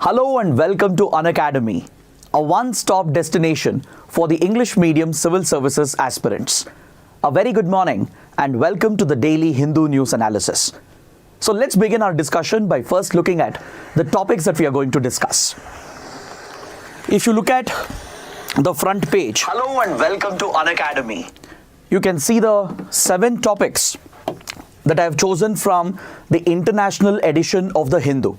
Hello and welcome to Unacademy, a one-stop destination for the English medium civil services aspirants. A very good morning and welcome to the daily Hindu news analysis. So let's begin our discussion by first looking at the topics that we are going to discuss. If you look at the front page, hello and welcome to Unacademy, you can see the 7 topics that I have chosen from the international edition of the Hindu.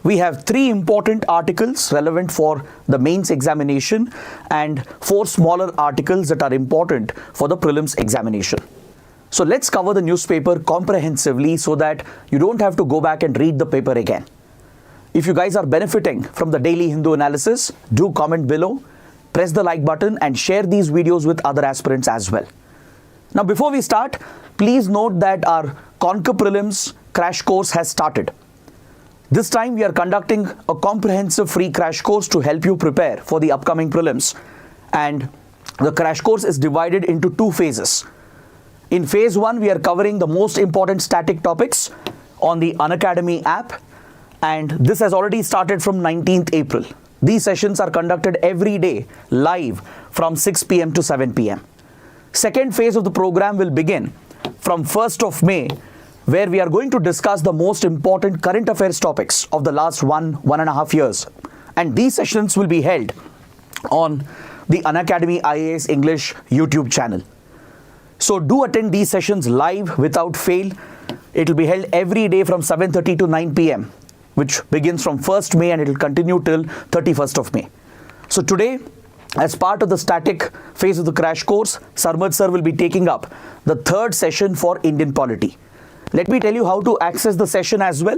We have 3 important articles relevant for the mains examination and 4 smaller articles that are important for the prelims examination. So let's cover the newspaper comprehensively so that you don't have to go back and read the paper again. If you guys are benefiting from the daily Hindu analysis, do comment below, press the like button and share these videos with other aspirants as well. Now before we start, please note that our Conquer Prelims crash course has started. This time we are conducting a comprehensive free crash course to help you prepare for the upcoming prelims, and the crash course is divided into 2 phases. In phase 1 we are covering the most important static topics on the Unacademy app, and this has already started from 19th April. These sessions are conducted every day live from 6 p.m. to 7 p.m. Second phase of the program will begin from 1st of May, where we are going to discuss the most important current affairs topics of the last 1.5 years. And these sessions will be held on the Unacademy IAS English YouTube channel. So do attend these sessions live without fail. It will be held every day from 7:30 to 9 p.m., which begins from 1st May and it will continue till 31st of May. So today, as part of the static phase of the crash course, Sarmad sir will be taking up the 3rd session for Indian polity. Let me tell you how to access the session as well.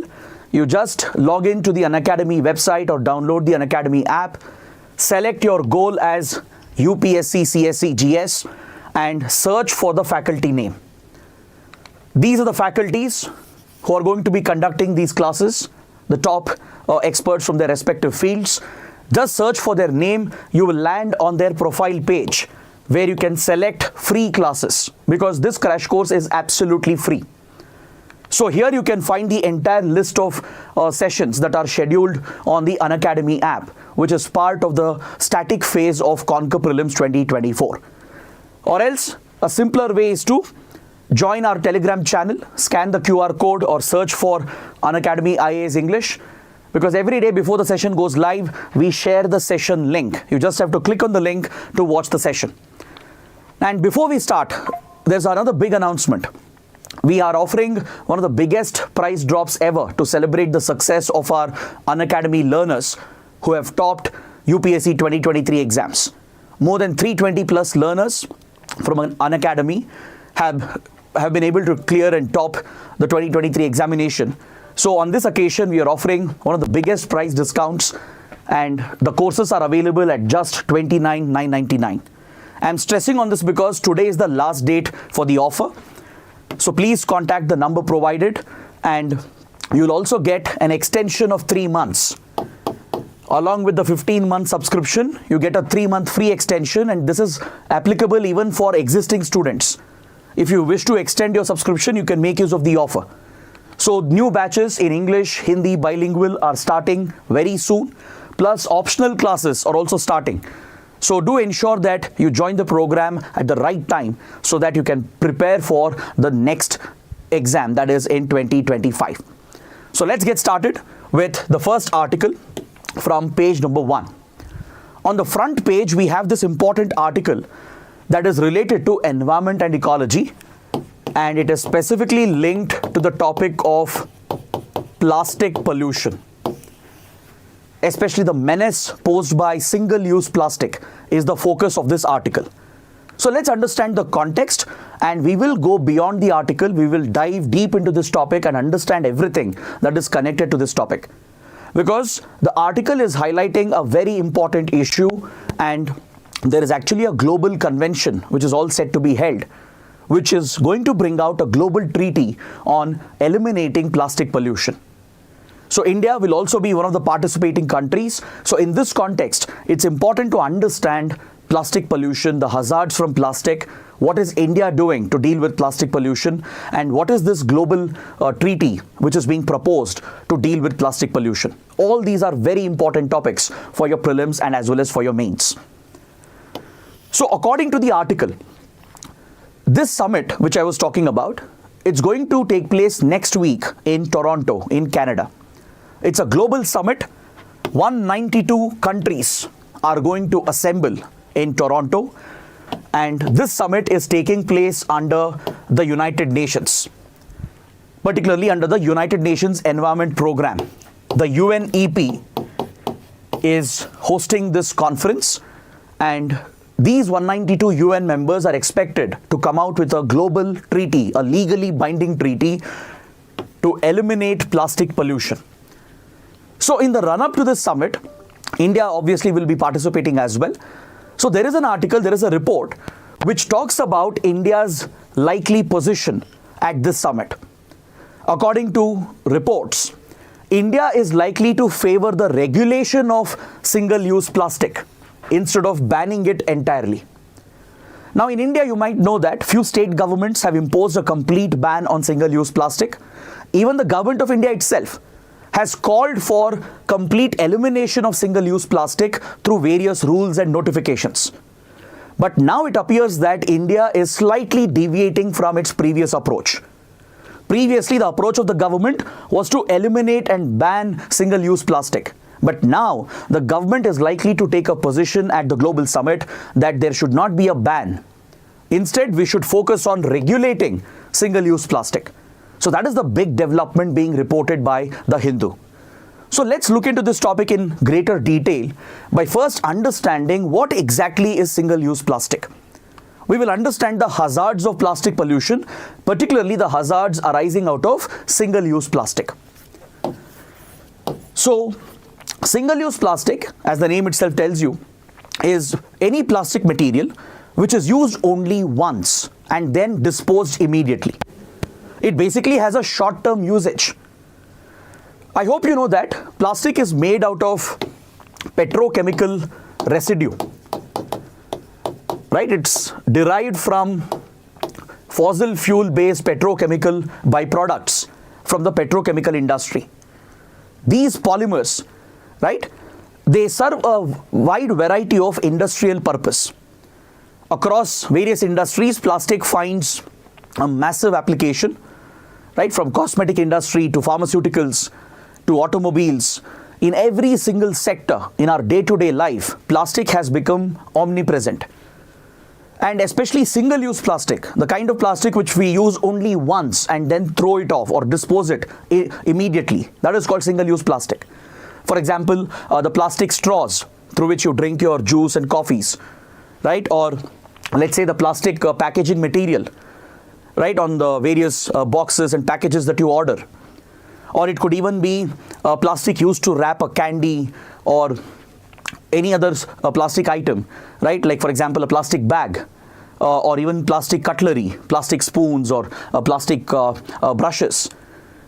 You just log into the Unacademy website or download the Unacademy app, select your goal as UPSC CSE GS and search for the faculty name. These are the faculties who are going to be conducting these classes, the top experts from their respective fields. Just search for their name. You will land on their profile page where you can select free classes, because this crash course is absolutely free. So here you can find the entire list of sessions that are scheduled on the Unacademy app, which is part of the static phase of Conquer Prelims 2024. Or else, a simpler way is to join our Telegram channel, scan the QR code or search for Unacademy IAS English, because every day before the session goes live, we share the session link. You just have to click on the link to watch the session. And before we start, there's another big announcement. We are offering one of the biggest prize drops ever to celebrate the success of our Unacademy learners who have topped UPSC 2023 exams. More than 320 plus learners from an Unacademy have been able to clear and top the 2023 examination. So on this occasion, we are offering one of the biggest price discounts, and the courses are available at just $29,999. I'm stressing on this because today is the last date for the offer. So please contact the number provided, and you'll also get an extension of 3 months. Along with the 15-month subscription, you get a 3-month free extension, and this is applicable even for existing students. If you wish to extend your subscription, you can make use of the offer. So new batches in English, Hindi, bilingual are starting very soon, plus optional classes are also starting. So do ensure that you join the program at the right time so that you can prepare for the next exam, that is in 2025. So let's get started with the first article from page number 1. On the front page, we have this important article that is related to environment and ecology, and it is specifically linked to the topic of plastic pollution. Especially the menace posed by single-use plastic is the focus of this article. So let's understand the context, and we will go beyond the article. We will dive deep into this topic and understand everything that is connected to this topic. Because the article is highlighting a very important issue, and there is actually a global convention which is all set to be held, which is going to bring out a global treaty on eliminating plastic pollution. So India will also be one of the participating countries. So in this context, it's important to understand plastic pollution, the hazards from plastic, what is India doing to deal with plastic pollution, and what is this global treaty which is being proposed to deal with plastic pollution. All these are very important topics for your prelims and as well as for your mains. So according to the article, this summit which I was talking about, it's going to take place next week in Toronto, in Canada. It's a global summit. 192 countries are going to assemble in Toronto, and this summit is taking place under the United Nations, particularly under the United Nations Environment Program. The UNEP is hosting this conference, and these 192 UN members are expected to come out with a global treaty, a legally binding treaty to eliminate plastic pollution. So in the run-up to this summit, India obviously will be participating as well. So there is an article, there is a report which talks about India's likely position at this summit. According to reports, India is likely to favor the regulation of single-use plastic instead of banning it entirely. Now in India, you might know that few state governments have imposed a complete ban on single-use plastic. Even the government of India itself has called for complete elimination of single-use plastic through various rules and notifications. But now it appears that India is slightly deviating from its previous approach. Previously, the approach of the government was to eliminate and ban single-use plastic. But now the government is likely to take a position at the global summit that there should not be a ban. Instead, we should focus on regulating single-use plastic. So that is the big development being reported by The Hindu. So let's look into this topic in greater detail by first understanding what exactly is single-use plastic. We will understand the hazards of plastic pollution, particularly the hazards arising out of single-use plastic. So single-use plastic, as the name itself tells you, is any plastic material which is used only once and then disposed immediately. It basically has a short-term usage. I hope you know that plastic is made out of petrochemical residue, right? It's derived from fossil fuel-based petrochemical byproducts from the petrochemical industry. These polymers, right, they serve a wide variety of industrial purpose. Across various industries, plastic finds a massive application, right, from cosmetic industry to pharmaceuticals to automobiles. In every single sector in our day-to-day life, plastic has become omnipresent. And especially single-use plastic, the kind of plastic which we use only once and then throw it off or dispose it immediately, that is called single-use plastic. For example, the plastic straws through which you drink your juice and coffees, right? Or let's say the plastic packaging material, right, on the various boxes and packages that you order. Or it could even be plastic used to wrap a candy or any other plastic item, right? Like for example, a plastic bag or even plastic cutlery, plastic spoons or plastic brushes,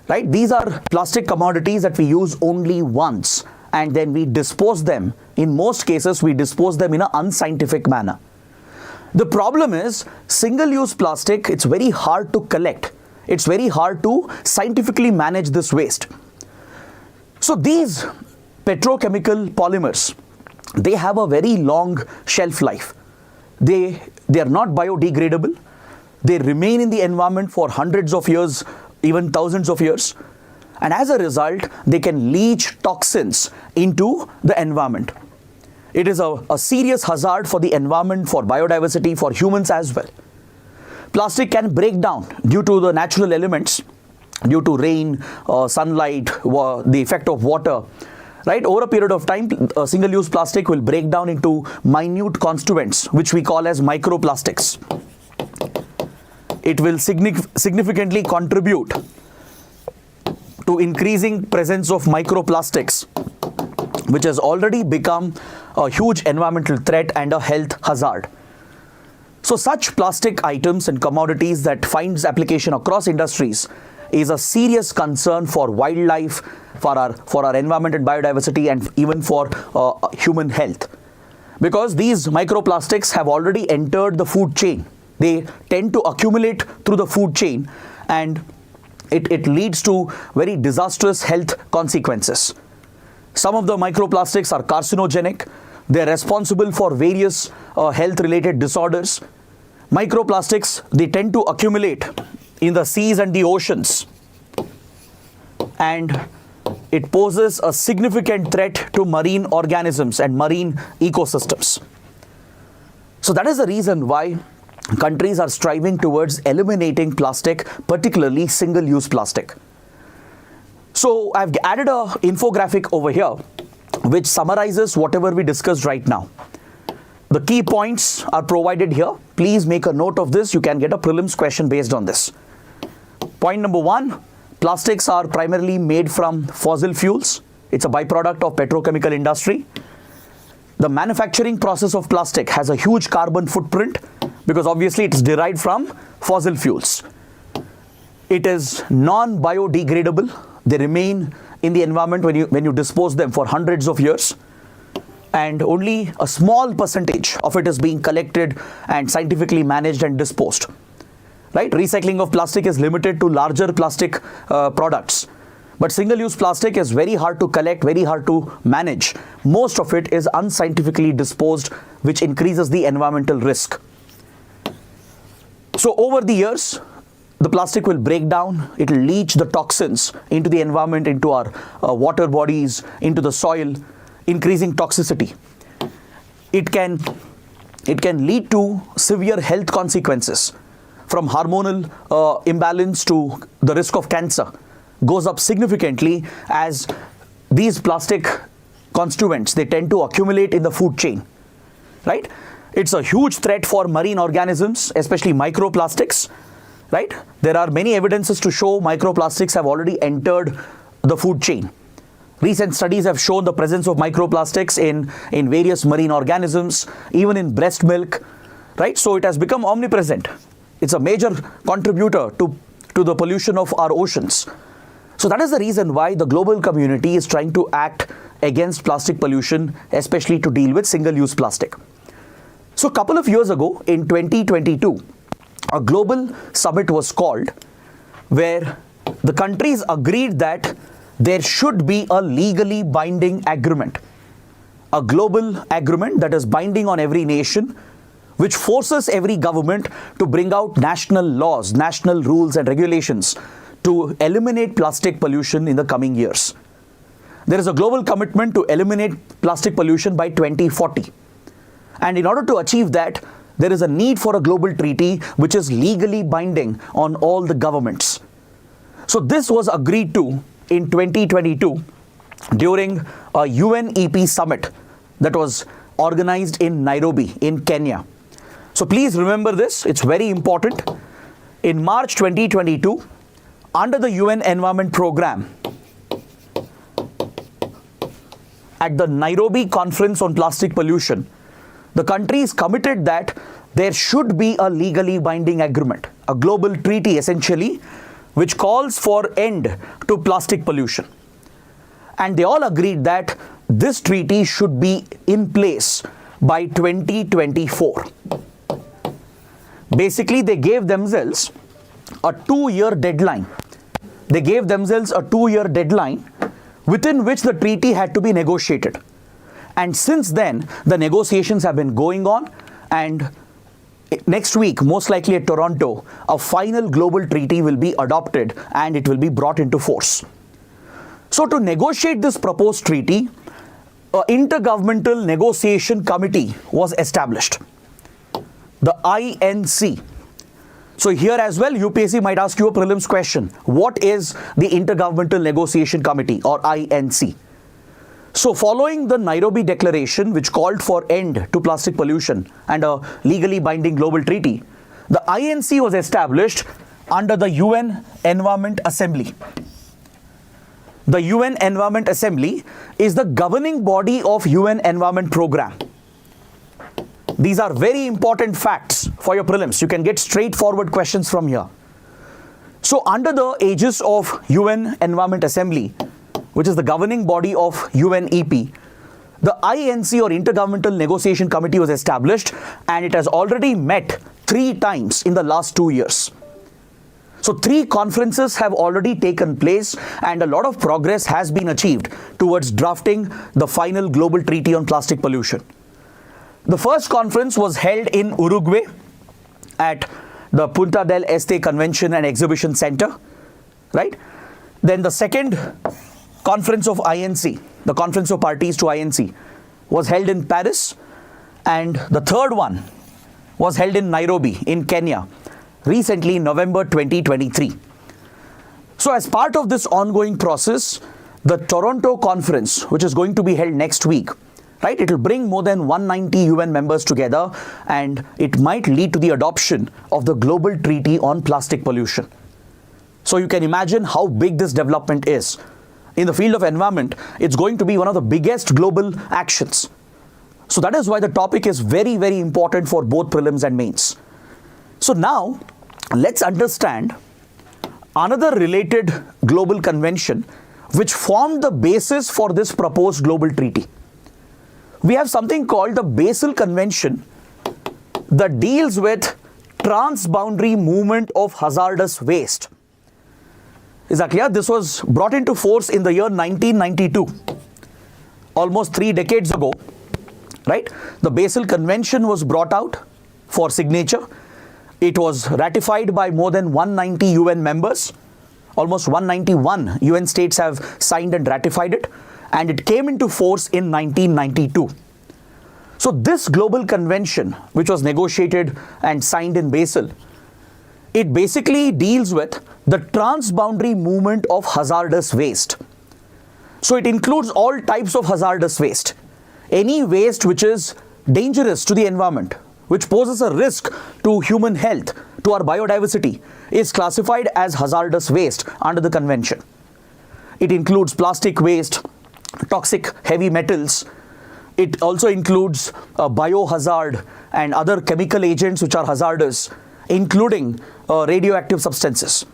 right? These are plastic commodities that we use only once and then we dispose them. In most cases, we dispose them in an unscientific manner. The problem is single-use plastic, it's very hard to collect. It's very hard to scientifically manage this waste. So these petrochemical polymers, they have a very long shelf life. They are not biodegradable. They remain in the environment for hundreds of years, even thousands of years. And as a result, they can leach toxins into the environment. It is a serious hazard for the environment, for biodiversity, for humans as well. Plastic can break down due to the natural elements, due to rain, sunlight, the effect of water. Right? Over a period of time, single-use plastic will break down into minute constituents, which we call as microplastics. It will significantly contribute to increasing presence of microplastics, which has already become a huge environmental threat and a health hazard. So such plastic items and commodities that finds application across industries is a serious concern for wildlife, for our environment and biodiversity, and even for human health. because these microplastics have already entered the food chain. They tend to accumulate through the food chain, and it leads to very disastrous health consequences. Some of the microplastics are carcinogenic. They're responsible for various health-related disorders. Microplastics, they tend to accumulate in the seas and the oceans, and it poses a significant threat to marine organisms and marine ecosystems. So that is the reason why countries are striving towards eliminating plastic, particularly single-use plastic. So I've added an infographic over here which summarizes whatever we discussed right now. The key points are provided here. Please make a note of this. You can get a prelims question based on this. Point number 1, plastics are primarily made from fossil fuels. It's a byproduct of petrochemical industry. The manufacturing process of plastic has a huge carbon footprint because obviously it's derived from fossil fuels. It is non-biodegradable. They remain in the environment when you dispose them for hundreds of years, and only a small percentage of it is being collected and scientifically managed and disposed. Right? Recycling of plastic is limited to larger plastic products. But single-use plastic is very hard to collect, very hard to manage. Most of it is unscientifically disposed, which increases the environmental risk. So over the years, the plastic will break down. It will leach the toxins into the environment, into our water bodies, into the soil, increasing toxicity. It can lead to severe health consequences, from hormonal imbalance to the risk of cancer goes up significantly as these plastic constituents, they tend to accumulate in the food chain, right? It's a huge threat for marine organisms, especially microplastics, right? There are many evidences to show microplastics have already entered the food chain. Recent studies have shown the presence of microplastics in various marine organisms, even in breast milk, right? So it has become omnipresent. It's a major contributor to the pollution of our oceans. So that is the reason why the global community is trying to act against plastic pollution, especially to deal with single-use plastic. So a couple of years ago, in 2022, a global summit was called where the countries agreed that there should be a legally binding agreement, a global agreement that is binding on every nation, which forces every government to bring out national laws, national rules and regulations to eliminate plastic pollution in the coming years. There is a global commitment to eliminate plastic pollution by 2040. And in order to achieve that, there is a need for a global treaty which is legally binding on all the governments. So this was agreed to in 2022 during a UNEP summit that was organized in Nairobi in Kenya. So please remember this, it's very important. In March 2022, under the UN Environment Programme, at the Nairobi Conference on Plastic Pollution, the countries committed that there should be a legally binding agreement, a global treaty essentially, which calls for end to plastic pollution. And they all agreed that this treaty should be in place by 2024. Basically, they gave themselves a 2-year deadline. They gave themselves a 2-year deadline within which the treaty had to be negotiated. And since then, the negotiations have been going on, and next week, most likely at Toronto, a final global treaty will be adopted and it will be brought into force. So to negotiate this proposed treaty, an Intergovernmental Negotiation Committee was established, the INC. So here as well, UPSC might ask you a prelims question. What is the Intergovernmental Negotiation Committee, or INC? So following the Nairobi Declaration, which called for end to plastic pollution and a legally binding global treaty, the INC was established under the UN Environment Assembly. The UN Environment Assembly is the governing body of UN Environment Programme. These are very important facts for your prelims. You can get straightforward questions from here. So under the aegis of UN Environment Assembly, which is the governing body of UNEP, the INC or Intergovernmental Negotiation Committee was established, and it has already met 3 times in the last 2 years. So 3 conferences have already taken place, and a lot of progress has been achieved towards drafting the final global treaty on plastic pollution. The first conference was held in Uruguay at the Punta del Este Convention and Exhibition Center, right? Then the second conference of INC, the conference of parties to INC, was held in Paris, and the third one was held in Nairobi in Kenya recently in November 2023. So as part of this ongoing process, the Toronto conference, which is going to be held next week, right, it will bring more than 190 UN members together, and it might lead to the adoption of the global treaty on plastic pollution. So you can imagine how big this development is. In the field of environment, it's going to be one of the biggest global actions. So that is why the topic is very, very important for both prelims and mains. So now, let's understand another related global convention which formed the basis for this proposed global treaty. We have something called the Basil Convention that deals with transboundary movement of hazardous waste. Is that clear? This was brought into force in the year 1992, almost 3 decades ago, right? The Basil Convention was brought out for signature. It was ratified by more than 190 UN members. Almost 191 UN states have signed and ratified it, and it came into force in 1992. So this global convention, which was negotiated and signed in Basel, it basically deals with the transboundary movement of hazardous waste. So it includes all types of hazardous waste. Any waste which is dangerous to the environment, which poses a risk to human health, to our biodiversity, is classified as hazardous waste under the convention. It includes plastic waste, toxic heavy metals. It also includes biohazard and other chemical agents which are hazardous, including radioactive substances.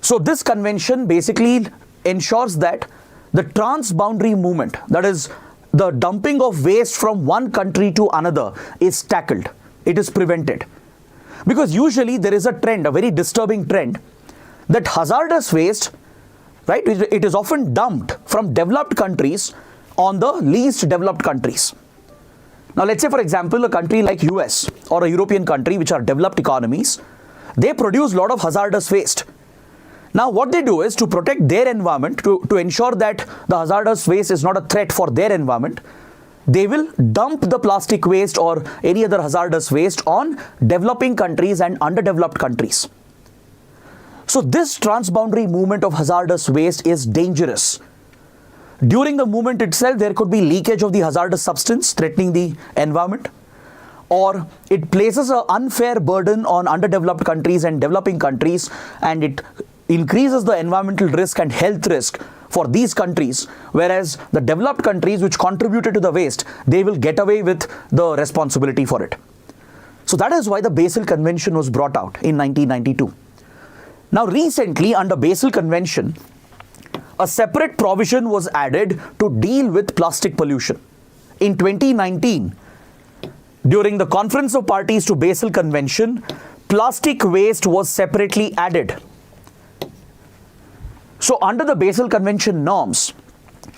So this convention basically ensures that the transboundary movement, that is the dumping of waste from one country to another, is tackled. It is prevented. Because usually there is a trend, a very disturbing trend, that hazardous waste, right, it is often dumped from developed countries on the least developed countries. Now let's say, for example, a country like US or a European country, which are developed economies, they produce a lot of hazardous waste. Now what they do is, to protect their environment, to ensure that the hazardous waste is not a threat for their environment, they will dump the plastic waste or any other hazardous waste on developing countries and underdeveloped countries. So this transboundary movement of hazardous waste is dangerous. During the movement itself, there could be leakage of the hazardous substance threatening the environment, or it places an unfair burden on underdeveloped countries and developing countries, and it increases the environmental risk and health risk for these countries, whereas the developed countries which contributed to the waste, they will get away with the responsibility for it. So that is why the Basel Convention was brought out in 1992. Now recently, under Basel Convention, a separate provision was added to deal with plastic pollution. In 2019, during the Conference of Parties to Basel Convention, plastic waste was separately added. So under the Basel Convention norms,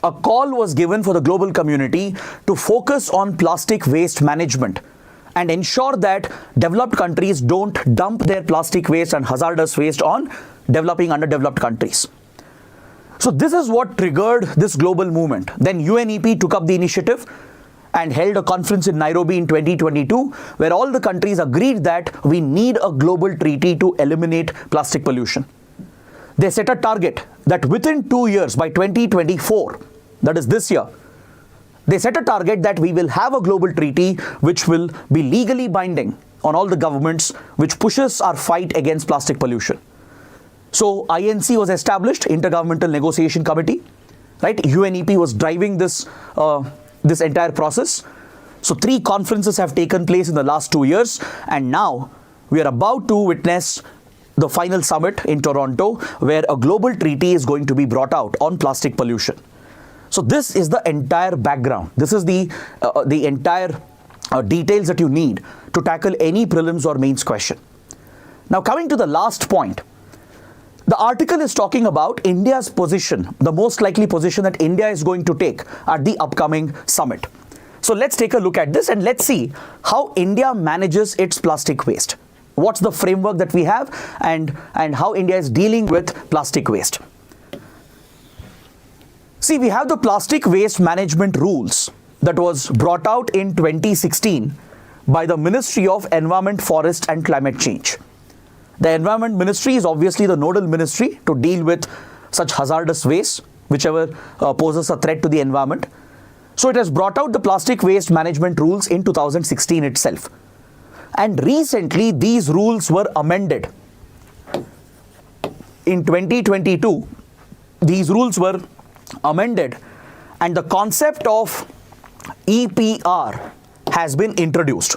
a call was given for the global community to focus on plastic waste management and ensure that developed countries don't dump their plastic waste and hazardous waste on developing underdeveloped countries. So this is what triggered this global movement. Then UNEP took up the initiative and held a conference in Nairobi in 2022, where all the countries agreed that we need a global treaty to eliminate plastic pollution. They set a target that within 2 years, by 2024, that is this year, they set a target that we will have a global treaty which will be legally binding on all the governments, which pushes our fight against plastic pollution. So INC was established, Intergovernmental Negotiation Committee, right? UNEP was driving this entire process. So 3 conferences have taken place in the last 2 years, and now we are about to witness the final summit in Toronto, where a global treaty is going to be brought out on plastic pollution. So this is the entire background. This is the entire details that you need to tackle any prelims or mains question. Now coming to the last point, the article is talking about India's position, the most likely position that India is going to take at the upcoming summit. So let's take a look at this and let's see how India manages its plastic waste. What's the framework that we have and how India is dealing with plastic waste. See, we have the plastic waste management rules that was brought out in 2016 by the Ministry of Environment, Forest and Climate Change. The Environment Ministry is obviously the nodal ministry to deal with such hazardous waste, whichever poses a threat to the environment. So it has brought out the plastic waste management rules in 2016 itself. And recently these rules were amended. In 2022, these rules were amended and the concept of EPR has been introduced,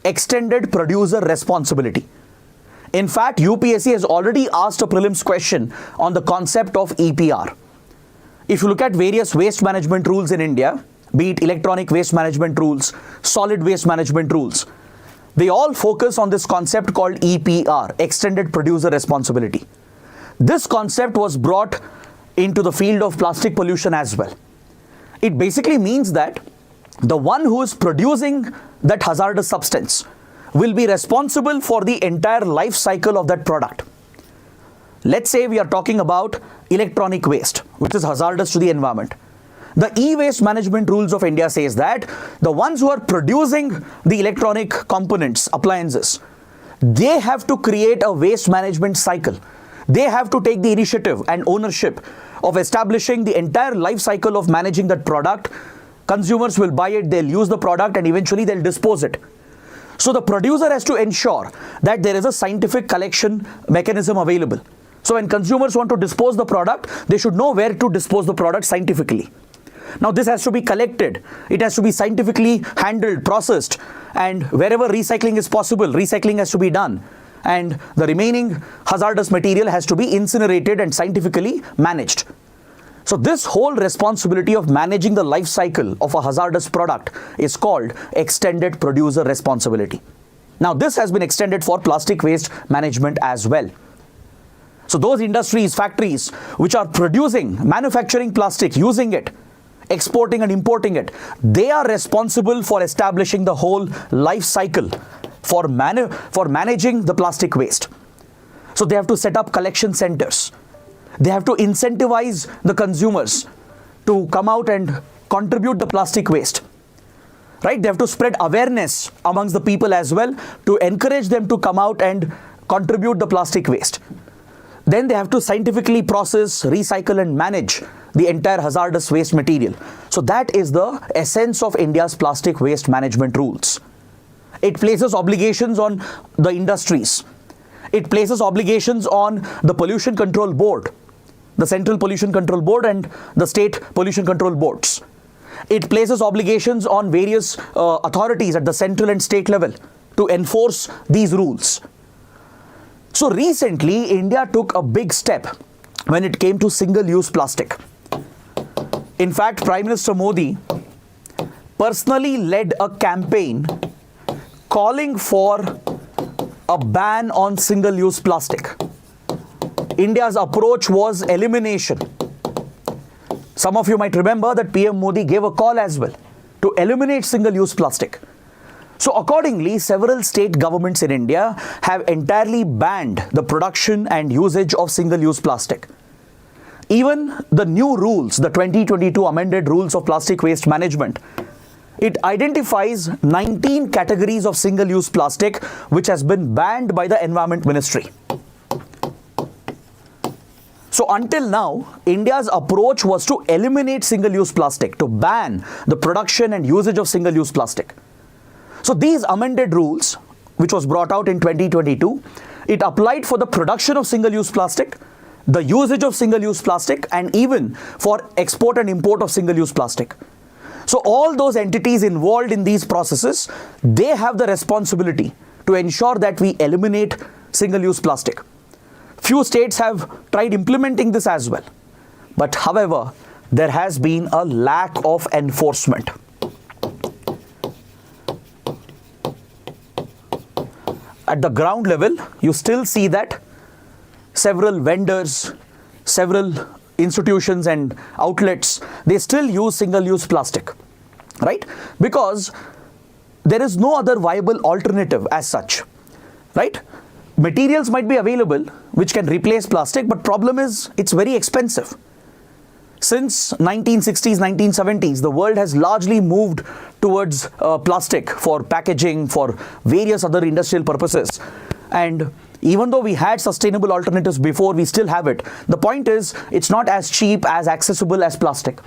Extended Producer Responsibility. In fact, UPSC has already asked a prelims question on the concept of EPR. If you look at various waste management rules in India, be it electronic waste management rules, solid waste management rules, they all focus on this concept called EPR, Extended Producer Responsibility. This concept was brought into the field of plastic pollution as well. It basically means that the one who is producing that hazardous substance will be responsible for the entire life cycle of that product. Let's say we are talking about electronic waste, which is hazardous to the environment. The e-waste management rules of India says that the ones who are producing the electronic components, appliances, they have to create a waste management cycle. They have to take the initiative and ownership of establishing the entire life cycle of managing that product. Consumers will buy it, they'll use the product, and eventually they'll dispose it. So the producer has to ensure that there is a scientific collection mechanism available. So when consumers want to dispose the product, they should know where to dispose the product scientifically. Now this has to be collected, it has to be scientifically handled, processed, and wherever recycling is possible, recycling has to be done. And the remaining hazardous material has to be incinerated and scientifically managed. So this whole responsibility of managing the life cycle of a hazardous product is called Extended Producer Responsibility. Now this has been extended for plastic waste management as well. So those industries, factories which are producing, manufacturing plastic, using it, exporting and importing it, they are responsible for establishing the whole life cycle for managing the plastic waste. So they have to set up collection centers. They have to incentivize the consumers to come out and contribute the plastic waste. Right? They have to spread awareness amongst the people as well to encourage them to come out and contribute the plastic waste. Then they have to scientifically process, recycle and manage the entire hazardous waste material. So that is the essence of India's plastic waste management rules. It places obligations on the industries. It places obligations on the Pollution Control Board, the Central Pollution Control Board and the State Pollution Control Boards. It places obligations on various authorities at the central and state level to enforce these rules. So recently, India took a big step when it came to single-use plastic. In fact, Prime Minister Modi personally led a campaign calling for a ban on single-use plastic. India's approach was elimination. Some of you might remember that PM Modi gave a call as well to eliminate single-use plastic. So accordingly, several state governments in India have entirely banned the production and usage of single-use plastic. Even the new rules, the 2022 amended rules of plastic waste management, it identifies 19 categories of single-use plastic which has been banned by the Environment Ministry. So until now, India's approach was to eliminate single-use plastic, to ban the production and usage of single-use plastic. So these amended rules, which was brought out in 2022, it applied for the production of single-use plastic, the usage of single-use plastic, and even for export and import of single-use plastic. So all those entities involved in these processes, they have the responsibility to ensure that we eliminate single-use plastic. Few states have tried implementing this as well. But however, there has been a lack of enforcement. At the ground level, you still see that several vendors, several institutions and outlets, they still use single-use plastic, right? Because there is no other viable alternative as such, right? Materials might be available which can replace plastic, but problem is it's very expensive. Since 1960s, 1970s, the world has largely moved towards plastic for packaging, for various other industrial purposes. And even though we had sustainable alternatives before, we still have it. The point is, it's not as cheap, as accessible as plastic.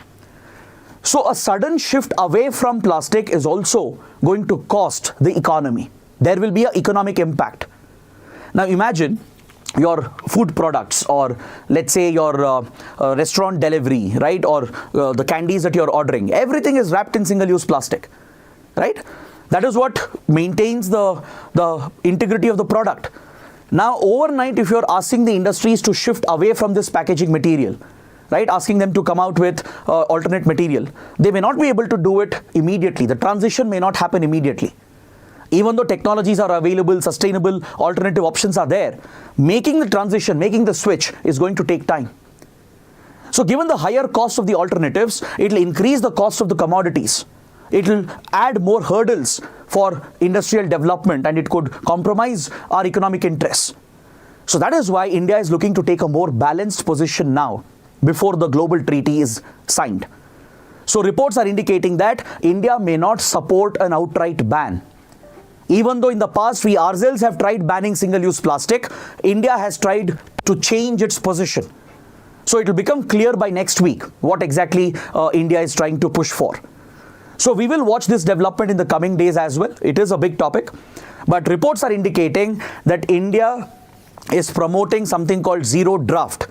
So a sudden shift away from plastic is also going to cost the economy. There will be an economic impact. Now imagine your food products, or let's say your restaurant delivery, right? Or the candies that you're ordering. Everything is wrapped in single-use plastic, right? That is what maintains the integrity of the product. Now overnight, if you're asking the industries to shift away from this packaging material, right, asking them to come out with alternate material, they may not be able to do it immediately. The transition may not happen immediately. Even though technologies are available, sustainable alternative options are there, making the transition, making the switch is going to take time. So given the higher cost of the alternatives, it will increase the cost of the commodities. It will add more hurdles for industrial development, and it could compromise our economic interests. So that is why India is looking to take a more balanced position now before the global treaty is signed. So reports are indicating that India may not support an outright ban. Even though in the past we ourselves have tried banning single-use plastic, India has tried to change its position. So it will become clear by next week what exactly India is trying to push for. So we will watch this development in the coming days as well. It is a big topic, but reports are indicating that India is promoting something called zero draft.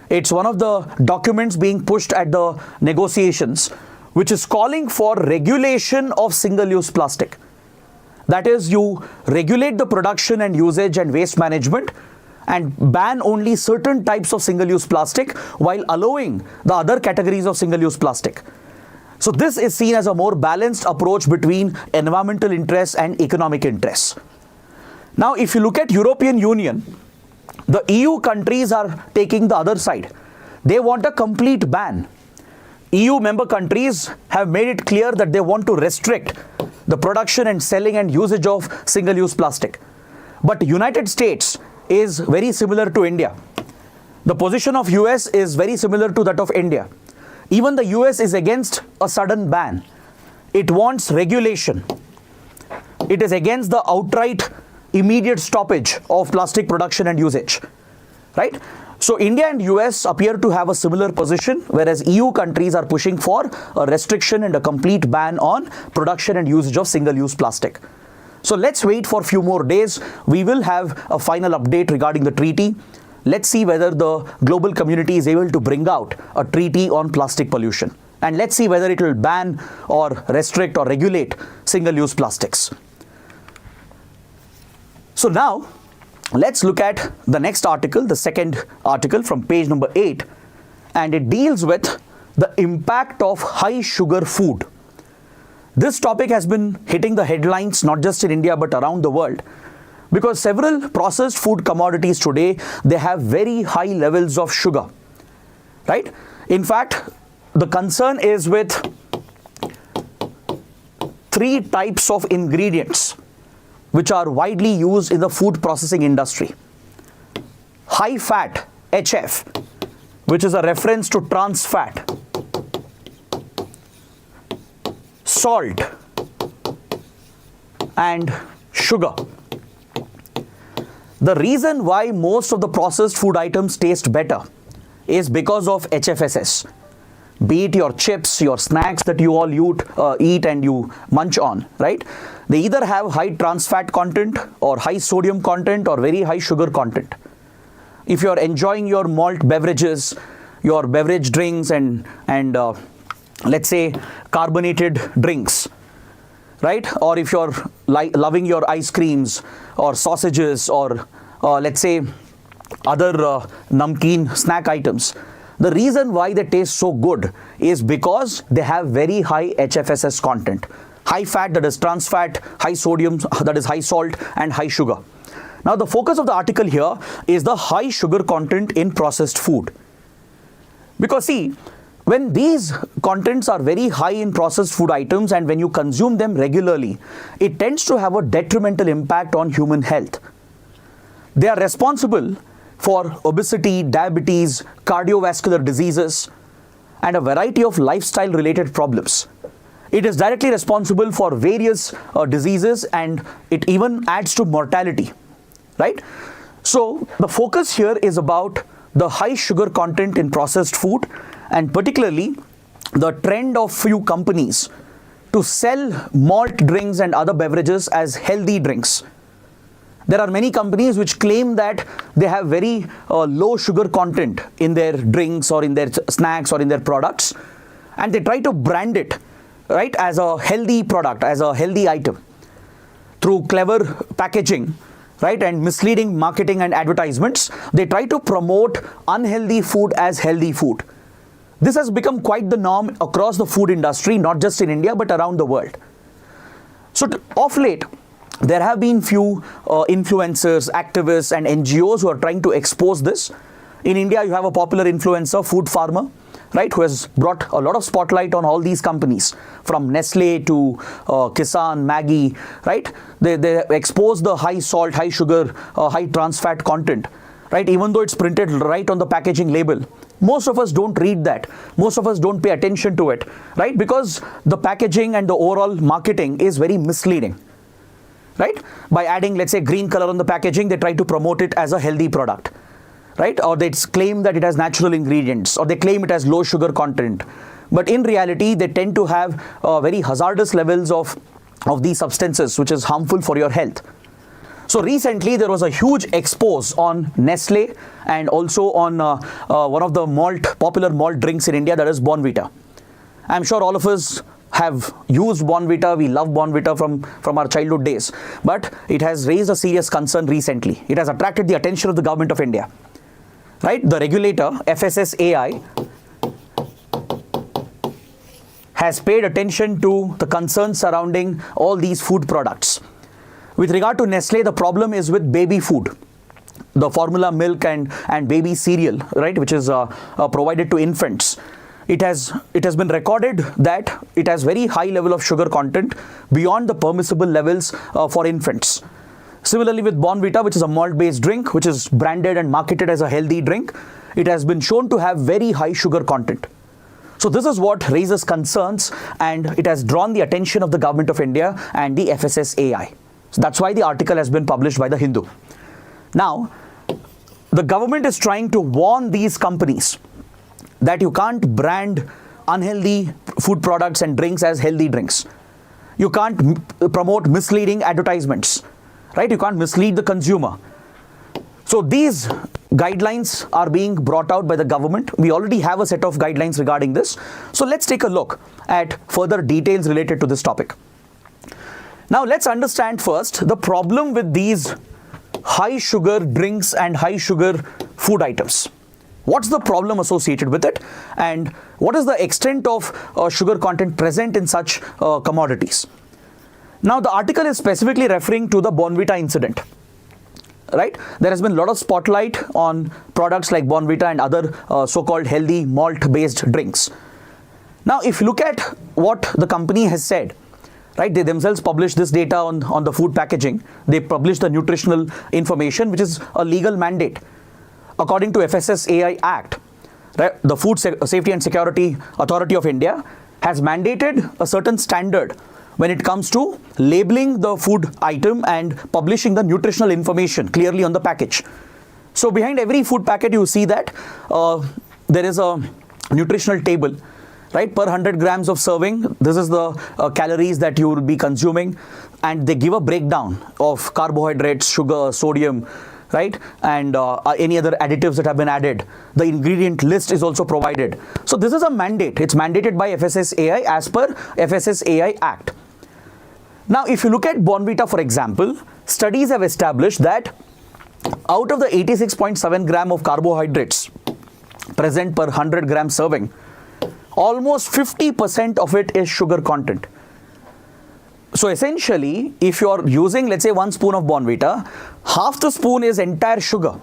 It's one of the documents being pushed at the negotiations, which is calling for regulation of single-use plastic. That is, you regulate the production and usage and waste management and ban only certain types of single-use plastic while allowing the other categories of single-use plastic. So this is seen as a more balanced approach between environmental interests and economic interests. Now, if you look at European Union, the EU countries are taking the other side. They want a complete ban. EU member countries have made it clear that they want to restrict the production and selling and usage of single-use plastic. But United States is very similar to India. The position of US is very similar to that of India. Even the US is against a sudden ban. It wants regulation. It is against the outright immediate stoppage of plastic production and usage, right? So India and US appear to have a similar position, whereas EU countries are pushing for a restriction and a complete ban on production and usage of single-use plastic. So let's wait for a few more days. We will have a final update regarding the treaty. Let's see whether the global community is able to bring out a treaty on plastic pollution. And let's see whether it will ban or restrict or regulate single-use plastics. So now, let's look at the next article, the second article from page number 8, and it deals with the impact of high sugar food. This topic has been hitting the headlines not just in India but around the world, because several processed food commodities today, they have very high levels of sugar, right? In fact, the concern is with 3 types of ingredients which are widely used in the food processing industry. High fat, HF, which is a reference to trans fat. Salt and sugar. The reason why most of the processed food items taste better is because of HFSS. Be it your chips, your snacks that you all eat and you munch on, right? They either have high trans fat content or high sodium content or very high sugar content. If you're enjoying your malt beverages, your beverage drinks and let's say carbonated drinks, right? Or if you're loving your ice creams or sausages or let's say other namkeen snack items, The reason why they taste so good is because they have very high HFSS content. High fat, that is trans fat, high sodium, that is high salt, and high sugar. Now, the focus of the article here is the high sugar content in processed food. Because see, when these contents are very high in processed food items and when you consume them regularly, it tends to have a detrimental impact on human health. They are responsible for obesity, diabetes, cardiovascular diseases, and a variety of lifestyle-related problems. It is directly responsible for various diseases, and it even adds to mortality, right? So the focus here is about the high sugar content in processed food, and particularly the trend of few companies to sell malt drinks and other beverages as healthy drinks. There are many companies which claim that they have very low sugar content in their drinks or in their snacks or in their products, and they try to brand it, right, as a healthy product, as a healthy item through clever packaging, right, and misleading marketing and advertisements. They try to promote unhealthy food as healthy food. This has become quite the norm across the food industry, not just in India but around the world. So of late, there have been few influencers, activists, and NGOs who are trying to expose this. In India, you have a popular influencer, Food Farmer, right, who has brought a lot of spotlight on all these companies, from Nestle to Chethan, Maggi, right? They expose the high salt, high sugar, high trans fat content, right? Even though it's printed right on the packaging label. Most of us don't read that. Most of us don't pay attention to it, right? Because the packaging and the overall marketing is very misleading, right? By adding, let's say, green color on the packaging, they try to promote it as a healthy product, right? Or they claim that it has natural ingredients, or they claim it has low sugar content. But in reality, they tend to have very hazardous levels of these substances, which is harmful for your health. So recently, there was a huge expose on Nestle and also on one of the popular malt drinks in India, that is Bonvita. I'm sure all of us have used Bonvita. We love Bonvita from our childhood days. But it has raised a serious concern recently. It has attracted the attention of the government of India. Right? The regulator, FSSAI, has paid attention to the concerns surrounding all these food products. With regard to Nestle, the problem is with baby food, the formula milk and baby cereal, right, which is provided to infants. It has been recorded that it has very high level of sugar content beyond the permissible levels for infants. Similarly, with Bonvita, which is a malt-based drink, which is branded and marketed as a healthy drink, it has been shown to have very high sugar content. So this is what raises concerns, and it has drawn the attention of the government of India and the FSSAI. So that's why the article has been published by the Hindu. Now, the government is trying to warn these companies that you can't brand unhealthy food products and drinks as healthy drinks. You can't promote misleading advertisements, right? You can't mislead the consumer. So these guidelines are being brought out by the government. We already have a set of guidelines regarding this. So let's take a look at further details related to this topic. Now let's understand first the problem with these high sugar drinks and high sugar food items. What's the problem associated with it, and what is the extent of sugar content present in such commodities? Now the article is specifically referring to the Bonvita incident, right? There has been a lot of spotlight on products like Bonvita and other so-called healthy malt-based drinks. Now if you look at what the company has said, right, they themselves publish this data on the food packaging. They publish the nutritional information, which is a legal mandate. According to FSSAI Act, right, the Food Safety and Security Authority of India has mandated a certain standard when it comes to labeling the food item and publishing the nutritional information clearly on the package. So behind every food packet, you see that there is a nutritional table, right? Per 100 grams of serving, this is the calories that you will be consuming, and they give a breakdown of carbohydrates, sugar, sodium, right, and any other additives that have been added. The ingredient list is also provided. So this is a mandate. It's mandated by FSSAI as per FSSAI Act. Now, if you look at Bonvita, for example, studies have established that out of the 86.7 gram of carbohydrates present per 100 gram serving, almost 50% of it is sugar content. So essentially, if you're using, let's say, 1 spoon of Bonvita, half the spoon is entire sugar.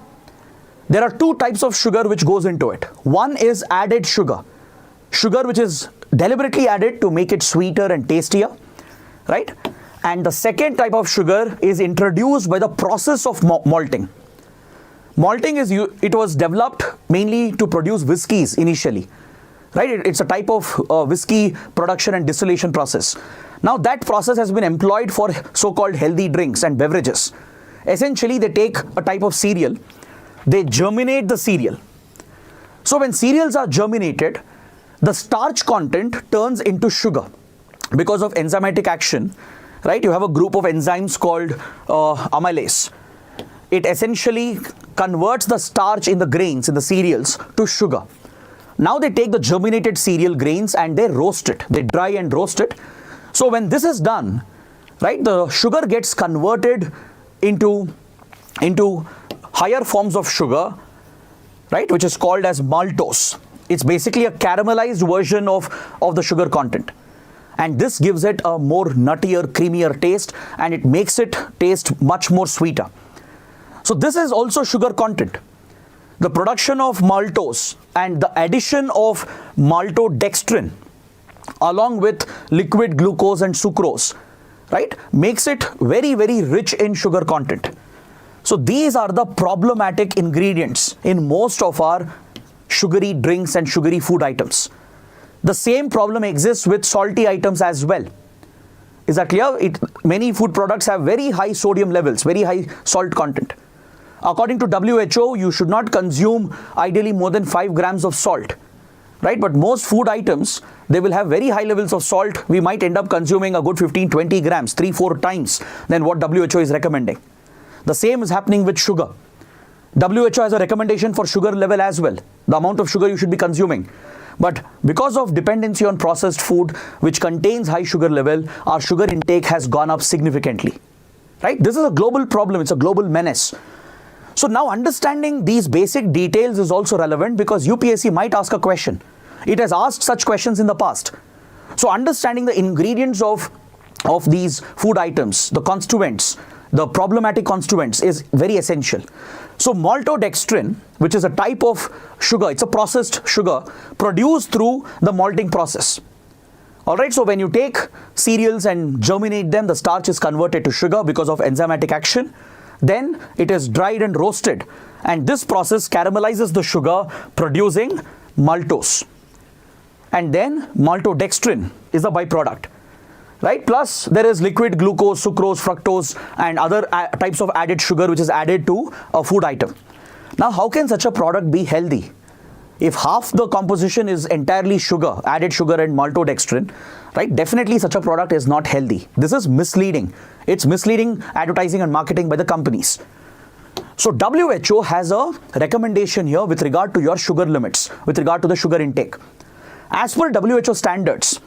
There are 2 types of sugar which goes into it. One is added sugar. Sugar which is deliberately added to make it sweeter and tastier, right? And the second type of sugar is introduced by the process of malting. Malting it was developed mainly to produce whiskies initially, right? It's a type of whiskey production and distillation process. Now that process has been employed for so-called healthy drinks and beverages. Essentially, they take a type of cereal, they germinate the cereal. So when cereals are germinated, the starch content turns into sugar because of enzymatic action, right? You have a group of enzymes called amylase. It essentially converts the starch in the grains, in the cereals, to sugar. Now they take the germinated cereal grains and they roast it. They dry and roast it. So when this is done, right, the sugar gets converted into higher forms of sugar, right, which is called as maltose. It's basically a caramelized version of the sugar content. And this gives it a more nuttier, creamier taste, and it makes it taste much more sweeter. So this is also sugar content. The production of maltose and the addition of maltodextrin along with liquid glucose and sucrose, right, makes it very, very rich in sugar content. So these are the problematic ingredients in most of our sugary drinks and sugary food items. The same problem exists with salty items as well. Is that clear? Many food products have very high sodium levels, very high salt content. According to WHO, you should not consume ideally more than 5 grams of salt, right? But most food items, they will have very high levels of salt. We might end up consuming a good 15-20 grams, 3-4 times than what WHO is recommending. The same is happening with sugar. WHO has a recommendation for sugar level as well, the amount of sugar you should be consuming. But because of dependency on processed food, which contains high sugar level, our sugar intake has gone up significantly, right? This is a global problem. It's a global menace. So now understanding these basic details is also relevant because UPSC might ask a question. It has asked such questions in the past. So understanding the ingredients of these food items, the constituents, the problematic constituents is very essential. So maltodextrin, which is a type of sugar, it's a processed sugar produced through the malting process. Alright, so when you take cereals and germinate them, the starch is converted to sugar because of enzymatic action. Then it is dried and roasted, and this process caramelizes the sugar, producing maltose. And then maltodextrin is a byproduct, right? Plus there is liquid glucose, sucrose, fructose, and other types of added sugar which is added to a food item. Now, how can such a product be healthy? If half the composition is entirely sugar, added sugar and maltodextrin, right? Definitely such a product is not healthy. This is misleading. It's misleading advertising and marketing by the companies. So WHO has a recommendation here with regard to your sugar limits, with regard to the sugar intake. As per WHO standards,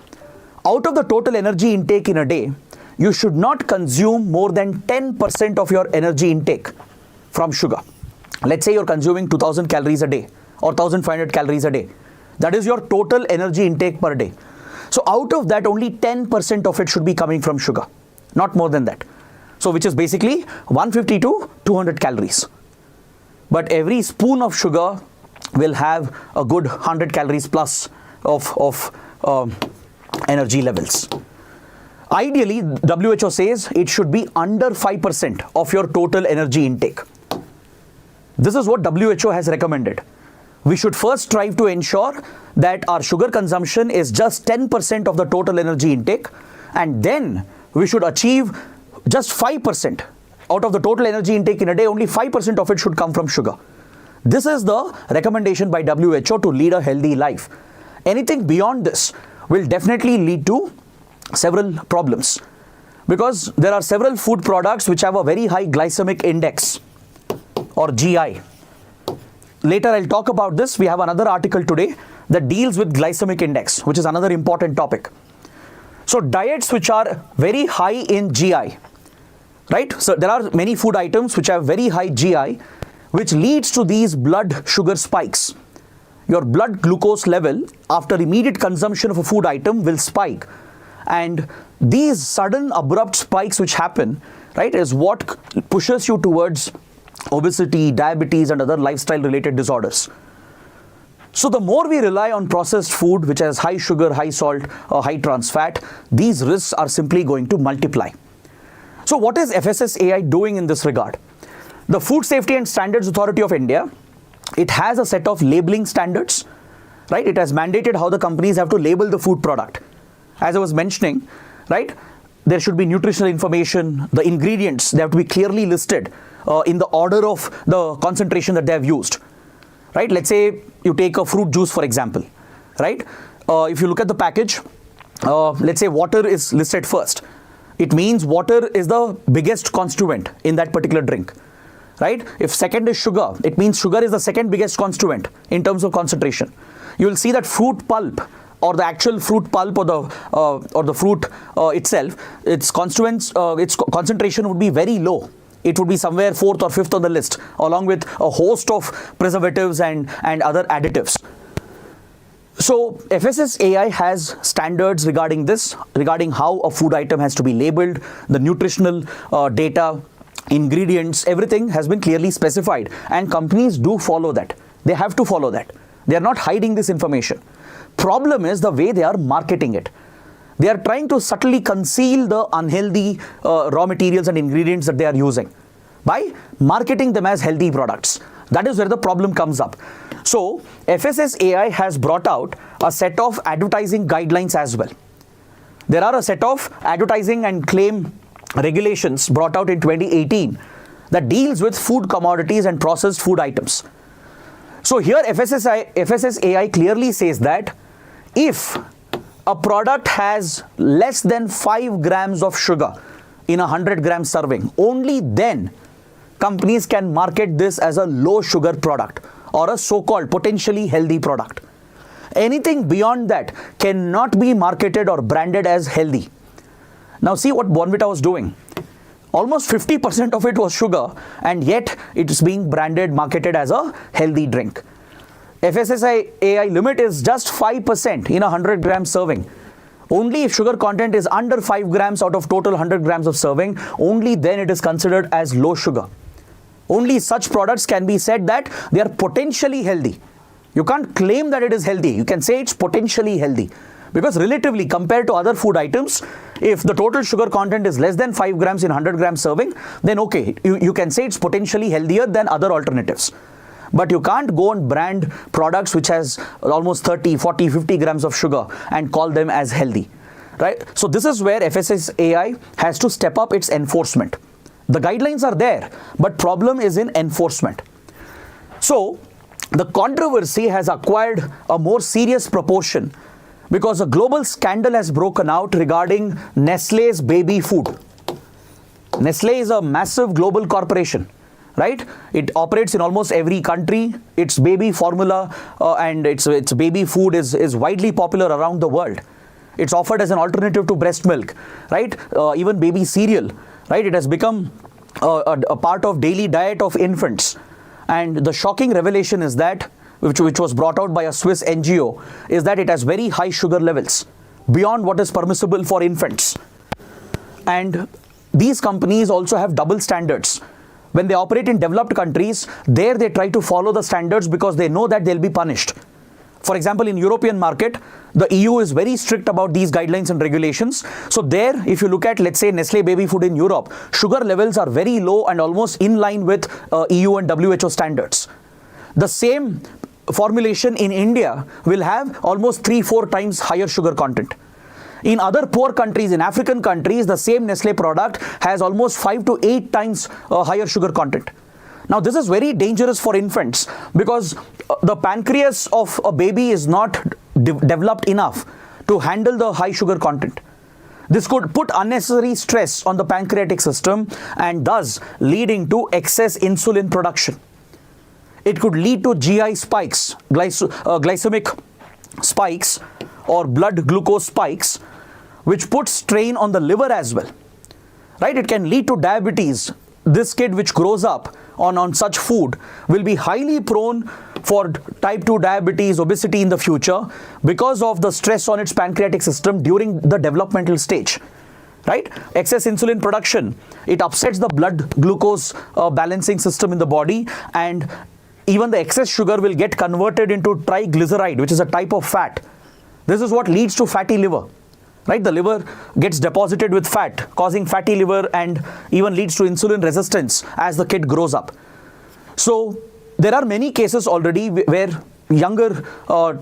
out of the total energy intake in a day, you should not consume more than 10% of your energy intake from sugar. Let's say you're consuming 2000 calories a day or 1500 calories a day. That is your total energy intake per day. So out of that, only 10% of it should be coming from sugar, not more than that. So which is basically 150 to 200 calories. But every spoon of sugar will have a good 100 calories plus of energy levels. Ideally, WHO says it should be under 5% of your total energy intake. This is what WHO has recommended. We should first strive to ensure that our sugar consumption is just 10% of the total energy intake, and then we should achieve just 5%. Out of the total energy intake in a day, only 5% of it should come from sugar. This is the recommendation by WHO to lead a healthy life. Anything beyond this will definitely lead to several problems, because there are several food products which have a very high glycemic index or GI. Later I'll talk about this. We have another article today that deals with glycemic index, which is another important topic. So diets which are very high in GI, right? So there are many food items which have very high GI, which leads to these blood sugar spikes. your blood glucose level after immediate consumption of a food item will spike. And these sudden abrupt spikes which happen, right, is what pushes you towards obesity, diabetes, and other lifestyle related disorders. So the more we rely on processed food, which has high sugar, high salt, or high trans fat, these risks are simply going to multiply. So what is FSSAI doing in this regard? The Food Safety and Standards Authority of India, it has a set of labeling standards, right? It has mandated how the companies have to label the food product. As I was mentioning, right, there should be nutritional information, the ingredients, they have to be clearly listed in the order of the concentration that they have used. Right? Let's say you take a fruit juice, for example, right? If you look at the package, let's say water is listed first. It means water is the biggest constituent in that particular drink, right? If second is sugar, it means sugar is the second biggest constituent in terms of concentration. You will see that fruit pulp or the actual fruit pulp or the fruit itself, its concentration would be very low. It would be somewhere 4th or 5th on the list, along with a host of preservatives and other additives. So FSSAI has standards regarding this, regarding how a food item has to be labeled, the nutritional data, ingredients, everything has been clearly specified, and companies do follow that. They have to follow that. They are not hiding this information. Problem is the way they are marketing it. They are trying to subtly conceal the unhealthy raw materials and ingredients that they are using by marketing them as healthy products. That is where the problem comes up. So FSSAI has brought out a set of advertising guidelines as well. There are a set of advertising and claim regulations brought out in 2018 that deals with food commodities and processed food items. So here FSSAI clearly says that if a product has less than 5 grams of sugar in a 100-gram serving, only then companies can market this as a low sugar product or a so-called potentially healthy product. Anything beyond that cannot be marketed or branded as healthy. Now see what Bonvita was doing. Almost 50% of it was sugar, and yet it is being branded, marketed as a healthy drink. FSSAI limit is just 5% in a 100-gram serving. Only if sugar content is under 5 grams out of total 100 grams of serving, only then it is considered as low sugar. Only such products can be said that they are potentially healthy. You can't claim that it is healthy. You can say it's potentially healthy. Because relatively, compared to other food items, if the total sugar content is less than 5 grams in 100 gram serving, then okay, you can say it's potentially healthier than other alternatives. But you can't go and brand products which has almost 30, 40, 50 grams of sugar and call them as healthy, right? So this is where FSSAI has to step up its enforcement. The guidelines are there, but problem is in enforcement. So the controversy has acquired a more serious proportion because a global scandal has broken out regarding Nestle's baby food. Nestle is a massive global corporation, right? It operates in almost every country. Its baby formula and its baby food is widely popular around the world. It's offered as an alternative to breast milk, right? Even baby cereal, right? It has become a part of daily diet of infants. And the shocking revelation is that, which was brought out by a Swiss NGO, is that it has very high sugar levels, beyond what is permissible for infants. And these companies also have double standards. When they operate in developed countries, there they try to follow the standards because they know that they'll be punished. For example, in European market, the EU is very strict about these guidelines and regulations. So there, if you look at, let's say, Nestle baby food in Europe, sugar levels are very low and almost in line with EU and WHO standards. The same formulation in India will have almost 3-4 times higher sugar content. In other poor countries, in African countries, the same Nestle product has almost 5 to 8 times higher sugar content. Now, this is very dangerous for infants because the pancreas of a baby is not developed enough to handle the high sugar content. This could put unnecessary stress on the pancreatic system and thus leading to excess insulin production. It could lead to GI spikes, glycemic spikes or blood glucose spikes, which puts strain on the liver as well, right? It can lead to diabetes. This kid which grows up on such food will be highly prone for type 2 diabetes, obesity in the future because of the stress on its pancreatic system during the developmental stage. Right? Excess insulin production, it upsets the blood glucose balancing system in the body, and even the excess sugar will get converted into triglyceride, which is a type of fat. This is what leads to fatty liver. Right? The liver gets deposited with fat, causing fatty liver, and even leads to insulin resistance as the kid grows up. So there are many cases already where younger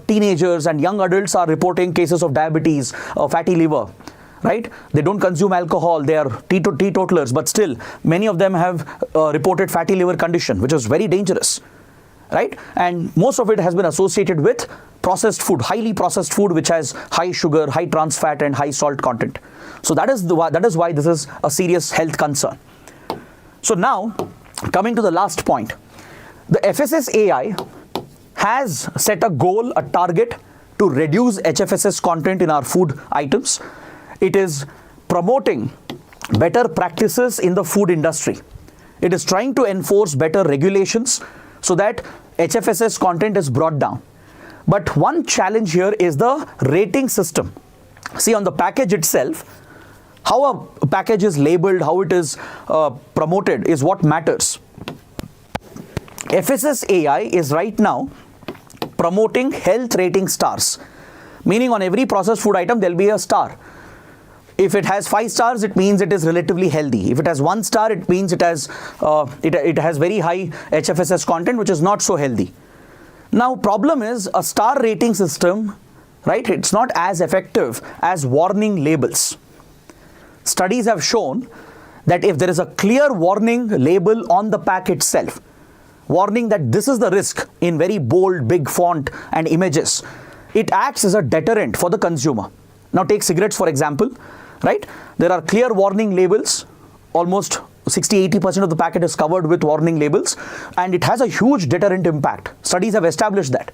teenagers and young adults are reporting cases of diabetes, fatty liver. Right? They don't consume alcohol, they are teetotalers, but still many of them have reported fatty liver condition, which is very dangerous. Right? And most of it has been associated with processed food, highly processed food, which has high sugar, high trans fat, and high salt content. So that is why this is a serious health concern. So now, coming to the last point, the FSSAI has set a goal, a target to reduce HFSS content in our food items. It is promoting better practices in the food industry. It is trying to enforce better regulations so that HFSS content is brought down. But one challenge here is the rating system. See, on the package itself, how a package is labeled, how it is promoted is what matters. FSSAI is right now promoting health rating stars, meaning on every processed food item there will be a star. If it has 5 stars, it means it is relatively healthy. If it has 1 star, it means it has very high HFSS content, which is not so healthy. Now, problem is a star rating system, right? It's not as effective as warning labels. Studies have shown that if there is a clear warning label on the pack itself, warning that this is the risk in very bold, big font and images, it acts as a deterrent for the consumer. Now, take cigarettes for example. Right? There are clear warning labels. Almost 60-80% of the packet is covered with warning labels, and it has a huge deterrent impact. Studies have established that.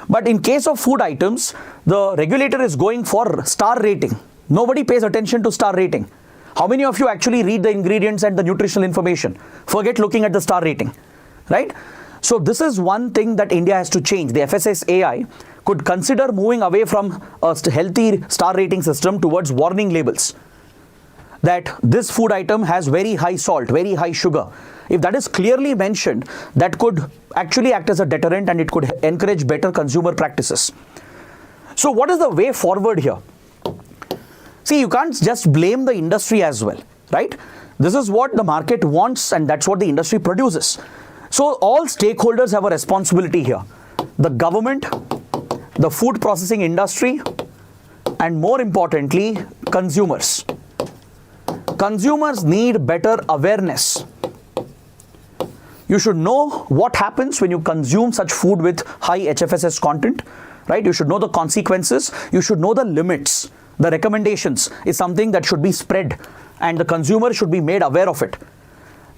But in case of food items, the regulator is going for star rating. Nobody pays attention to star rating. How many of you actually read the ingredients and the nutritional information? Forget looking at the star rating. Right? So this is one thing that India has to change. The FSSAI could consider moving away from a healthy star rating system towards warning labels. That this food item has very high salt, very high sugar. If that is clearly mentioned, that could actually act as a deterrent, and it could encourage better consumer practices. So what is the way forward here? See, you can't just blame the industry as well, right? This is what the market wants, and that's what the industry produces. So all stakeholders have a responsibility here. The government, the food processing industry, and more importantly, consumers. Consumers need better awareness. You should know what happens when you consume such food with high HFSS content, right? You should know the consequences. You should know the limits. The recommendations is something that should be spread, and the consumer should be made aware of it.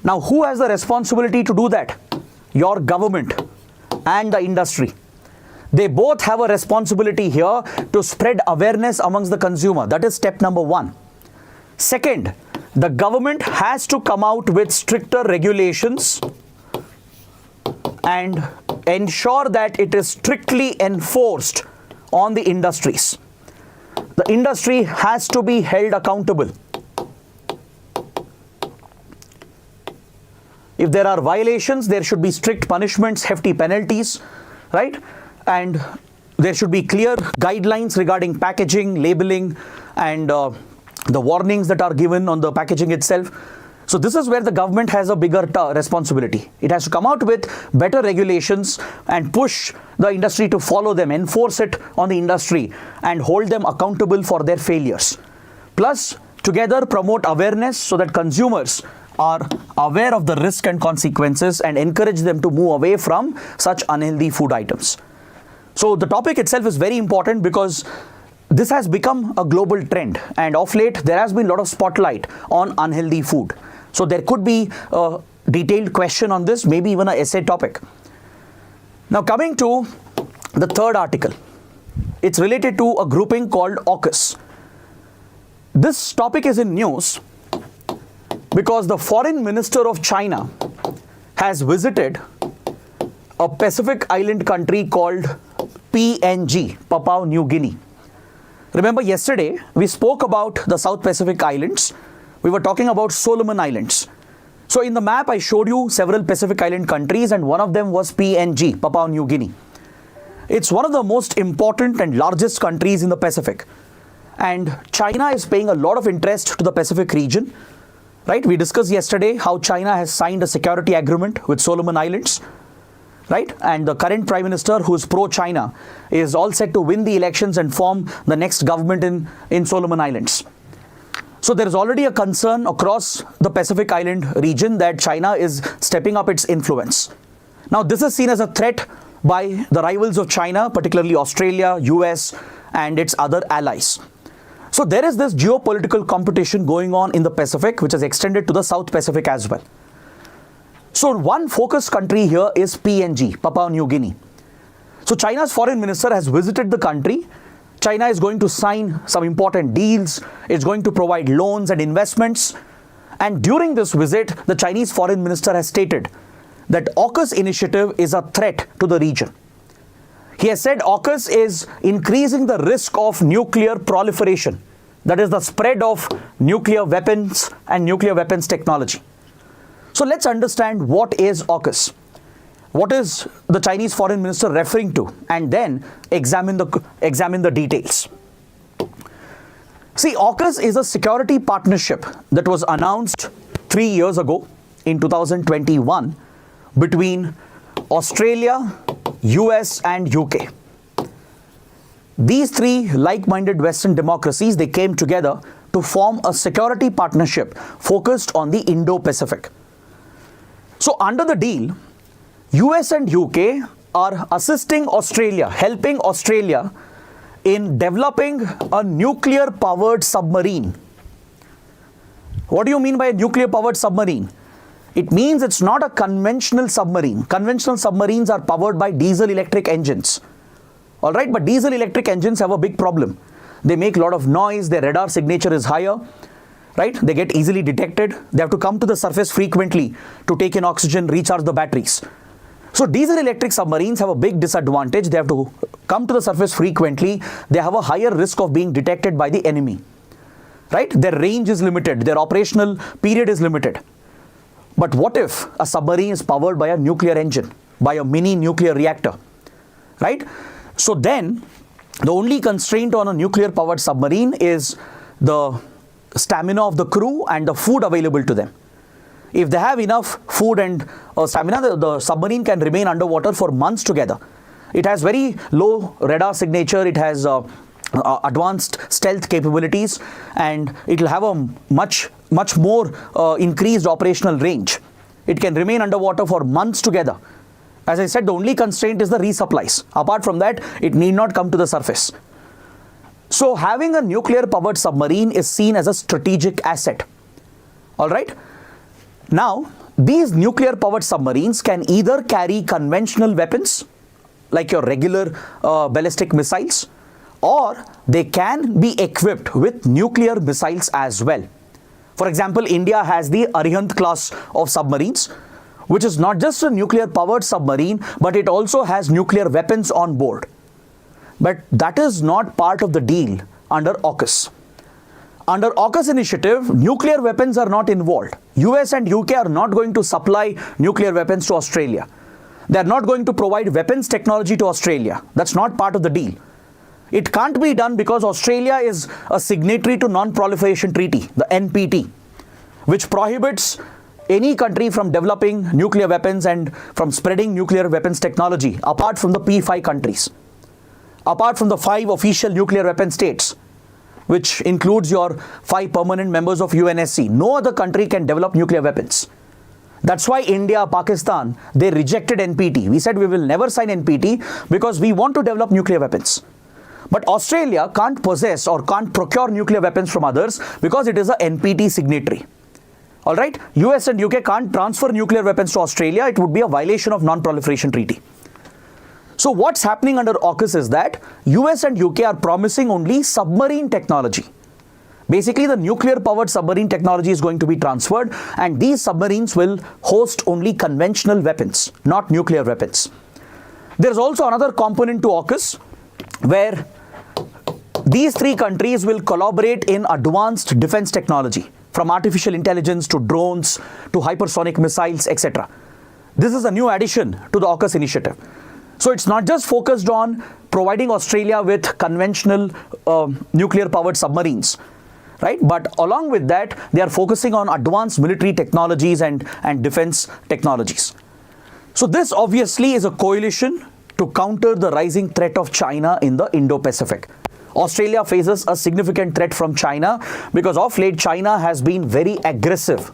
Now, who has the responsibility to do that? Your government and the industry. They both have a responsibility here to spread awareness amongst the consumer. That is step number 1. Second, the government has to come out with stricter regulations and ensure that it is strictly enforced on the industries. The industry has to be held accountable. If there are violations, there should be strict punishments, hefty penalties, right? And there should be clear guidelines regarding packaging, labeling, and the warnings that are given on the packaging itself. So this is where the government has a bigger responsibility. It has to come out with better regulations and push the industry to follow them, enforce it on the industry, and hold them accountable for their failures. Plus, together promote awareness so that consumers are aware of the risk and consequences and encourage them to move away from such unhealthy food items. So the topic itself is very important because this has become a global trend, and of late there has been a lot of spotlight on unhealthy food. So there could be a detailed question on this, maybe even an essay topic. Now coming to the third article, it's related to a grouping called Ocus. This topic is in news because the foreign minister of China has visited a Pacific island country called PNG, Papua New Guinea. Remember yesterday, we spoke about the South Pacific Islands. We were talking about Solomon Islands. So in the map, I showed you several Pacific Island countries, and one of them was PNG, Papua New Guinea. It's one of the most important and largest countries in the Pacific. And China is paying a lot of interest to the Pacific region. Right? We discussed yesterday how China has signed a security agreement with Solomon Islands. Right? And the current Prime Minister, who is pro-China, is all set to win the elections and form the next government in Solomon Islands. So there is already a concern across the Pacific Island region that China is stepping up its influence. Now this is seen as a threat by the rivals of China, particularly Australia, US, and its other allies. So there is this geopolitical competition going on in the Pacific, which is extended to the South Pacific as well. So one focus country here is PNG, Papua New Guinea. So China's foreign minister has visited the country. China is going to sign some important deals. It's going to provide loans and investments. And during this visit, the Chinese foreign minister has stated that Ocus initiative is a threat to the region. He has said Ocus is increasing the risk of nuclear proliferation, that is the spread of nuclear weapons and nuclear weapons technology. So let's understand what is Ocus. What is the Chinese foreign minister referring to, and then examine the details. See, Ocus is a security partnership that was announced 3 years ago in 2021 between Australia, US and UK. These three like-minded Western democracies, they came together to form a security partnership focused on the Indo Pacific. So under the deal, US and UK are assisting Australia, helping Australia in developing a nuclear-powered submarine. What do you mean by a nuclear-powered submarine? It means it's not a conventional submarine. Conventional submarines are powered by diesel-electric engines. All right, but diesel-electric engines have a big problem. They make a lot of noise, their radar signature is higher. Right? They get easily detected. They have to come to the surface frequently to take in oxygen, recharge the batteries. So diesel-electric submarines have a big disadvantage. They have to come to the surface frequently. They have a higher risk of being detected by the enemy. Right? Their range is limited. Their operational period is limited. But what if a submarine is powered by a nuclear engine, by a mini nuclear reactor? Right? So then, the only constraint on a nuclear-powered submarine is the stamina of the crew and the food available to them. If they have enough food and stamina, the submarine can remain underwater for months together. It has very low radar signature, it has advanced stealth capabilities, and it will have a much more increased operational range. It can remain underwater for months together. As I said, the only constraint is the resupplies. Apart from that, it need not come to the surface. So having a nuclear-powered submarine is seen as a strategic asset. All right. Now, these nuclear-powered submarines can either carry conventional weapons, like your regular ballistic missiles, or they can be equipped with nuclear missiles as well. For example, India has the Arihant class of submarines, which is not just a nuclear-powered submarine, but it also has nuclear weapons on board. But that is not part of the deal under Ocus. Under Ocus initiative, nuclear weapons are not involved. US and UK are not going to supply nuclear weapons to Australia. They are not going to provide weapons technology to Australia. That's not part of the deal. It can't be done because Australia is a signatory to Non-Proliferation Treaty, the NPT, which prohibits any country from developing nuclear weapons and from spreading nuclear weapons technology apart from the P5 countries. Apart from the 5 official nuclear weapon states, which includes your 5 permanent members of UNSC, no other country can develop nuclear weapons. That's why India, Pakistan, they rejected NPT. We said we will never sign NPT because we want to develop nuclear weapons. But Australia can't possess or can't procure nuclear weapons from others because it is a NPT signatory. All right, US and UK can't transfer nuclear weapons to Australia. It would be a violation of Non-Proliferation Treaty. So what's happening under Ocus is that US and UK are promising only submarine technology. Basically, the nuclear-powered submarine technology is going to be transferred, and these submarines will host only conventional weapons, not nuclear weapons. There's also another component to Ocus where these three countries will collaborate in advanced defense technology, from artificial intelligence to drones to hypersonic missiles, etc. This is a new addition to the Ocus initiative. So it's not just focused on providing Australia with conventional nuclear-powered submarines, right? But along with that, they are focusing on advanced military technologies and defense technologies. So this obviously is a coalition to counter the rising threat of China in the Indo Pacific. Australia faces a significant threat from China because of late China has been very aggressive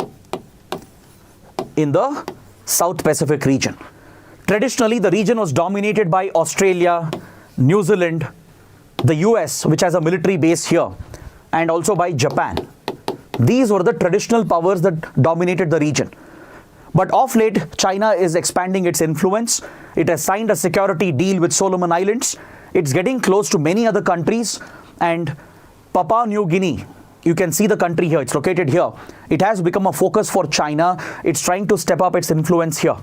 in the South Pacific region. Traditionally, the region was dominated by Australia, New Zealand, the US, which has a military base here, and also by Japan. These were the traditional powers that dominated the region. But of late, China is expanding its influence. It has signed a security deal with Solomon Islands. It's getting close to many other countries, and Papua New Guinea, you can see the country here, it's located here. It has become a focus for China. It's trying to step up its influence here.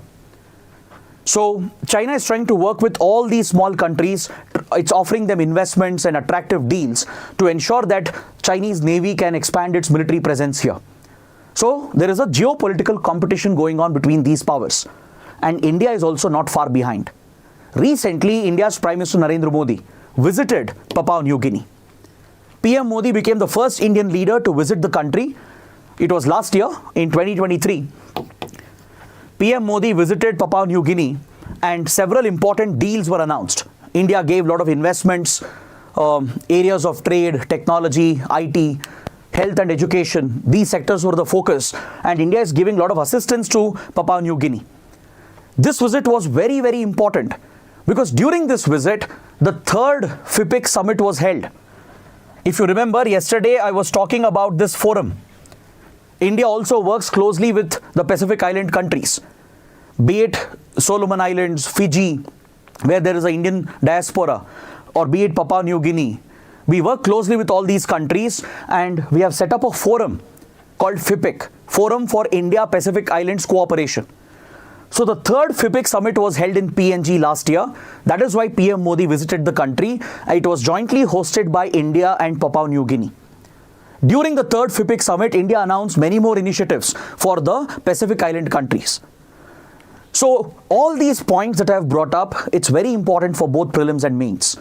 So China is trying to work with all these small countries. It's offering them investments and attractive deals to ensure that Chinese Navy can expand its military presence here. So there is a geopolitical competition going on between these powers. And India is also not far behind. Recently, India's Prime Minister Narendra Modi visited Papua New Guinea. PM Modi became the first Indian leader to visit the country. It was last year in 2023. PM Modi visited Papua New Guinea and several important deals were announced. India gave a lot of investments, areas of trade, technology, IT, health and education. These sectors were the focus, and India is giving a lot of assistance to Papua New Guinea. This visit was very, very important because during this visit, the third FIPIC summit was held. If you remember, yesterday I was talking about this forum. India also works closely with the Pacific Island countries, be it Solomon Islands, Fiji, where there is an Indian diaspora, or be it Papua New Guinea. We work closely with all these countries, and we have set up a forum called FIPIC, Forum for India-Pacific Islands Cooperation. So the third FIPIC summit was held in PNG last year. That is why PM Modi visited the country. It was jointly hosted by India and Papua New Guinea. During the third FIPIC summit, India announced many more initiatives for the Pacific Island countries. So all these points that I have brought up, it's very important for both prelims and mains.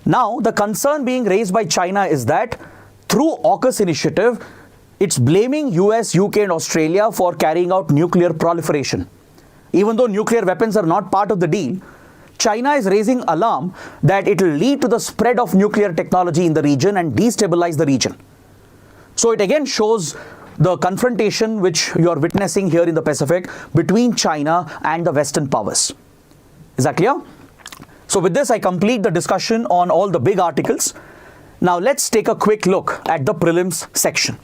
Now, the concern being raised by China is that through AUKUS initiative, it's blaming US, UK and Australia for carrying out nuclear proliferation. Even though nuclear weapons are not part of the deal, China is raising alarm that it will lead to the spread of nuclear technology in the region and destabilize the region. So it again shows the confrontation which you are witnessing here in the Pacific between China and the Western powers. Is that clear? So with this, I complete the discussion on all the big articles. Now let's take a quick look at the prelims section.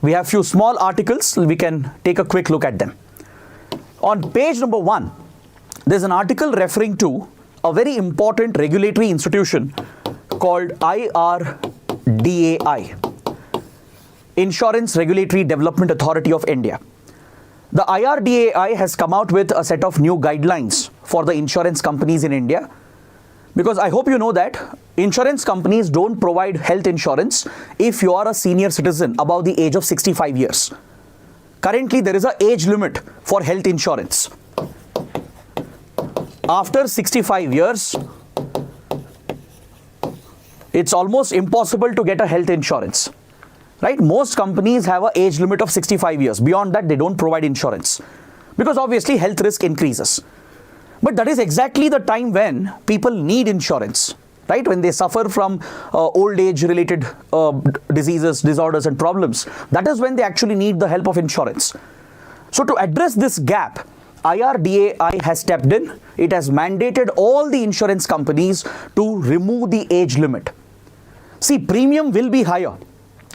We have few small articles. We can take a quick look at them. On page number 1, there's an article referring to a very important regulatory institution called IRDAI, Insurance Regulatory Development Authority of India. The IRDAI has come out with a set of new guidelines for the insurance companies in India, because I hope you know that insurance companies don't provide health insurance if you are a senior citizen above the age of 65 years. Currently, there is an age limit for health insurance. After 65 years, it's almost impossible to get a health insurance. Right? Most companies have an age limit of 65 years. Beyond that, they don't provide insurance because obviously health risk increases. But that is exactly the time when people need insurance, right? When they suffer from old age related diseases, disorders and problems, that is when they actually need the help of insurance. So to address this gap, IRDAI has stepped in. It has mandated all the insurance companies to remove the age limit. See, premium will be higher.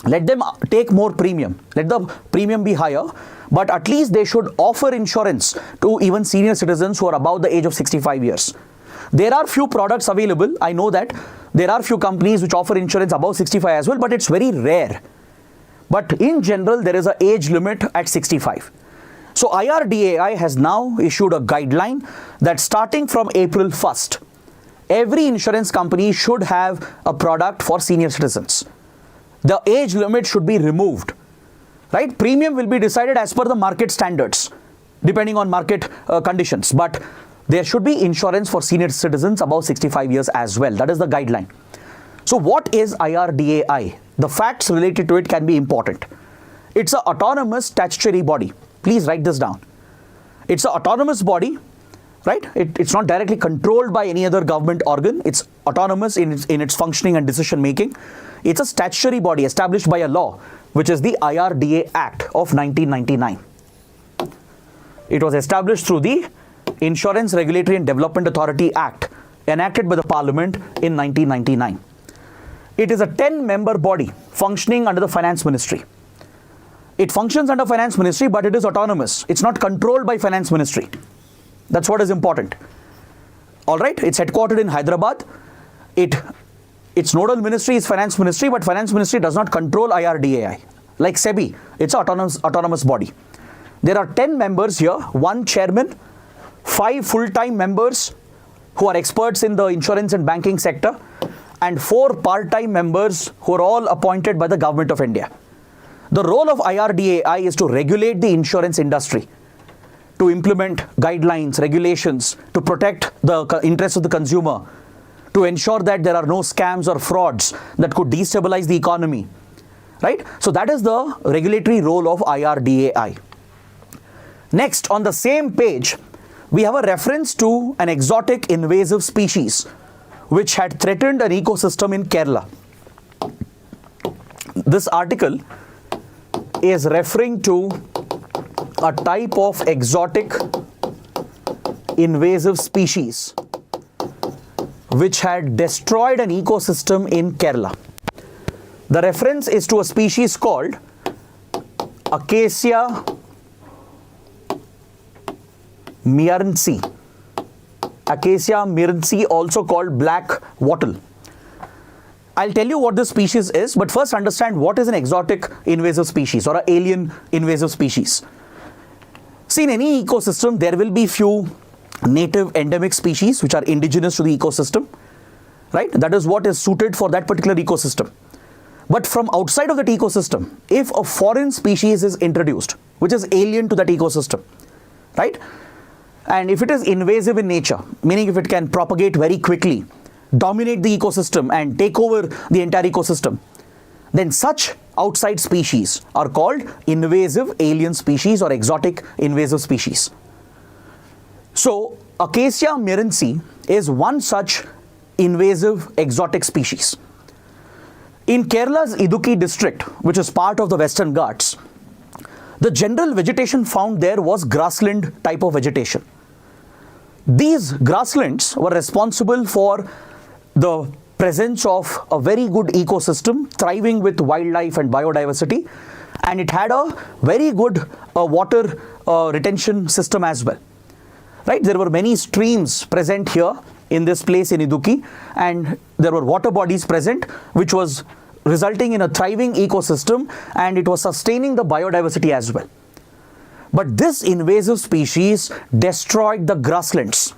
Let them take more premium. Let the premium be higher, but at least they should offer insurance to even senior citizens who are above the age of 65 years. There are few products available. I know that there are few companies which offer insurance above 65 as well, but it's very rare. But in general, there is an age limit at 65. So IRDAI has now issued a guideline that starting from April 1st, every insurance company should have a product for senior citizens. The age limit should be removed, right? Premium will be decided as per the market standards, depending on market conditions. But there should be insurance for senior citizens above 65 years as well. That is the guideline. So what is IRDAI? The facts related to it can be important. It's an autonomous statutory body. Please write this down. It's an autonomous body, right? It's not directly controlled by any other government organ. It's autonomous in its functioning and decision making. It's a statutory body established by a law, which is the IRDA Act of 1999. It was established through the Insurance Regulatory and Development Authority Act, enacted by the Parliament in 1999. It is a 10-member body functioning under the Finance Ministry. It functions under Finance Ministry, but it is autonomous. It's not controlled by Finance Ministry. That's what is important. All right, it's headquartered in Hyderabad. Its nodal ministry is Finance Ministry, but Finance Ministry does not control IRDAI. Like SEBI, it's an autonomous body. There are 10 members here, 1 chairman, 5 full-time members who are experts in the insurance and banking sector, and 4 part-time members who are all appointed by the Government of India. The role of IRDAI is to regulate the insurance industry, to implement guidelines, regulations, to protect the interests of the consumer, to ensure that there are no scams or frauds that could destabilize the economy, right? So that is the regulatory role of IRDAI. Next, on the same page, we have a reference to an exotic invasive species which had threatened an ecosystem in Kerala. This article is referring to a type of exotic invasive species which had destroyed an ecosystem in Kerala. The reference is to a species called Acacia myrnesi. Acacia myrnesi, also called black wattle. I'll tell you what this species is, but first understand what is an exotic invasive species or an alien invasive species. See, in any ecosystem, there will be few native endemic species which are indigenous to the ecosystem, right? That is what is suited for that particular ecosystem. But from outside of that ecosystem, if a foreign species is introduced, which is alien to that ecosystem, right? And if it is invasive in nature, meaning if it can propagate very quickly, dominate the ecosystem and take over the entire ecosystem, then such outside species are called invasive alien species or exotic invasive species. So Acacia myrnesi is one such invasive exotic species. In Kerala's Idukki district, which is part of the Western Ghats, the general vegetation found there was grassland type of vegetation. These grasslands were responsible for the presence of a very good ecosystem thriving with wildlife and biodiversity, and it had a very good water retention system as well. Right? There were many streams present here in this place in Idukki, and there were water bodies present which was resulting in a thriving ecosystem, and it was sustaining the biodiversity as well. But this invasive species destroyed the grasslands.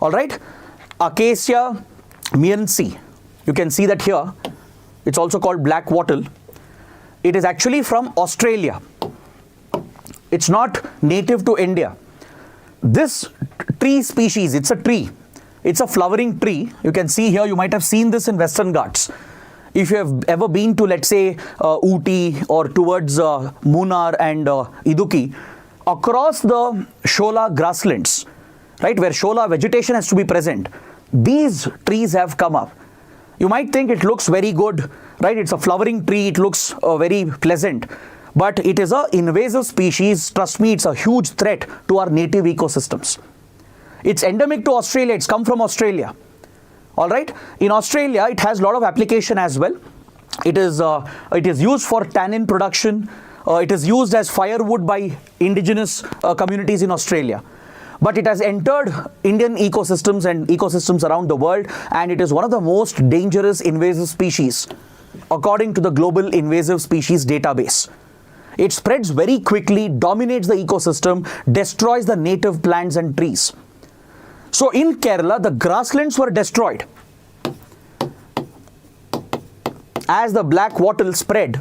All right? Acacia myrnesi, you can see that here. It's also called black wattle. It is actually from Australia. It's not native to India. This tree species, it's a tree. It's a flowering tree. You can see here, you might have seen this in Western Ghats. If you have ever been to, let's say, Ooty or towards Munnar and Idukki, across the Shola grasslands, right, where Shola vegetation has to be present, these trees have come up. You might think it looks very good, right? It's a flowering tree. It looks very pleasant. But it is an invasive species. Trust me, it's a huge threat to our native ecosystems. It's endemic to Australia. It's come from Australia. All right. In Australia, it has a lot of application as well. It is used for tannin production. It is used as firewood by indigenous communities in Australia. But it has entered Indian ecosystems and ecosystems around the world, and it is one of the most dangerous invasive species according to the Global Invasive Species Database. It spreads very quickly, dominates the ecosystem, destroys the native plants and trees. So in Kerala, the grasslands were destroyed. As the black wattle spread,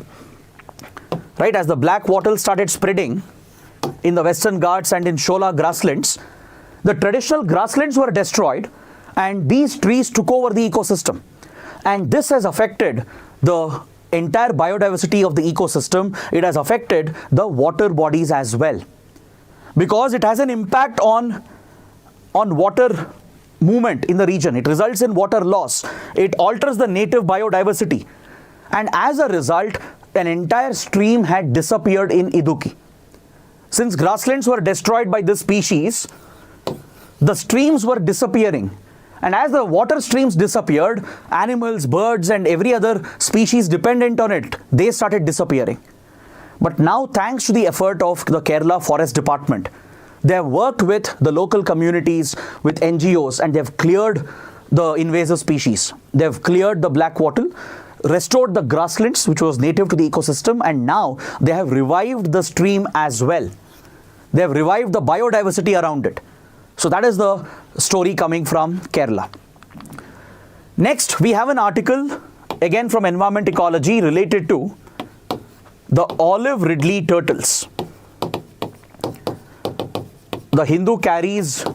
right, as the black wattle started spreading in the Western Ghats and in Shola grasslands, the traditional grasslands were destroyed and these trees took over the ecosystem. And this has affected the entire biodiversity of the ecosystem. It has affected the water bodies as well, because it has an impact on water movement in the region. It results in water loss. It alters the native biodiversity. And as a result, an entire stream had disappeared in Idukki. Since grasslands were destroyed by this species, the streams were disappearing. And as the water streams disappeared, animals, birds, and every other species dependent on it, they started disappearing. But now, thanks to the effort of the Kerala Forest Department, they have worked with the local communities, with NGOs, and they have cleared the invasive species. They have cleared the black wattle, restored the grasslands, which was native to the ecosystem, and now they have revived the stream as well. They have revived the biodiversity around it. So that is the story coming from Kerala. Next, we have an article, again from Environment Ecology, related to the olive ridley turtles. The Hindu carries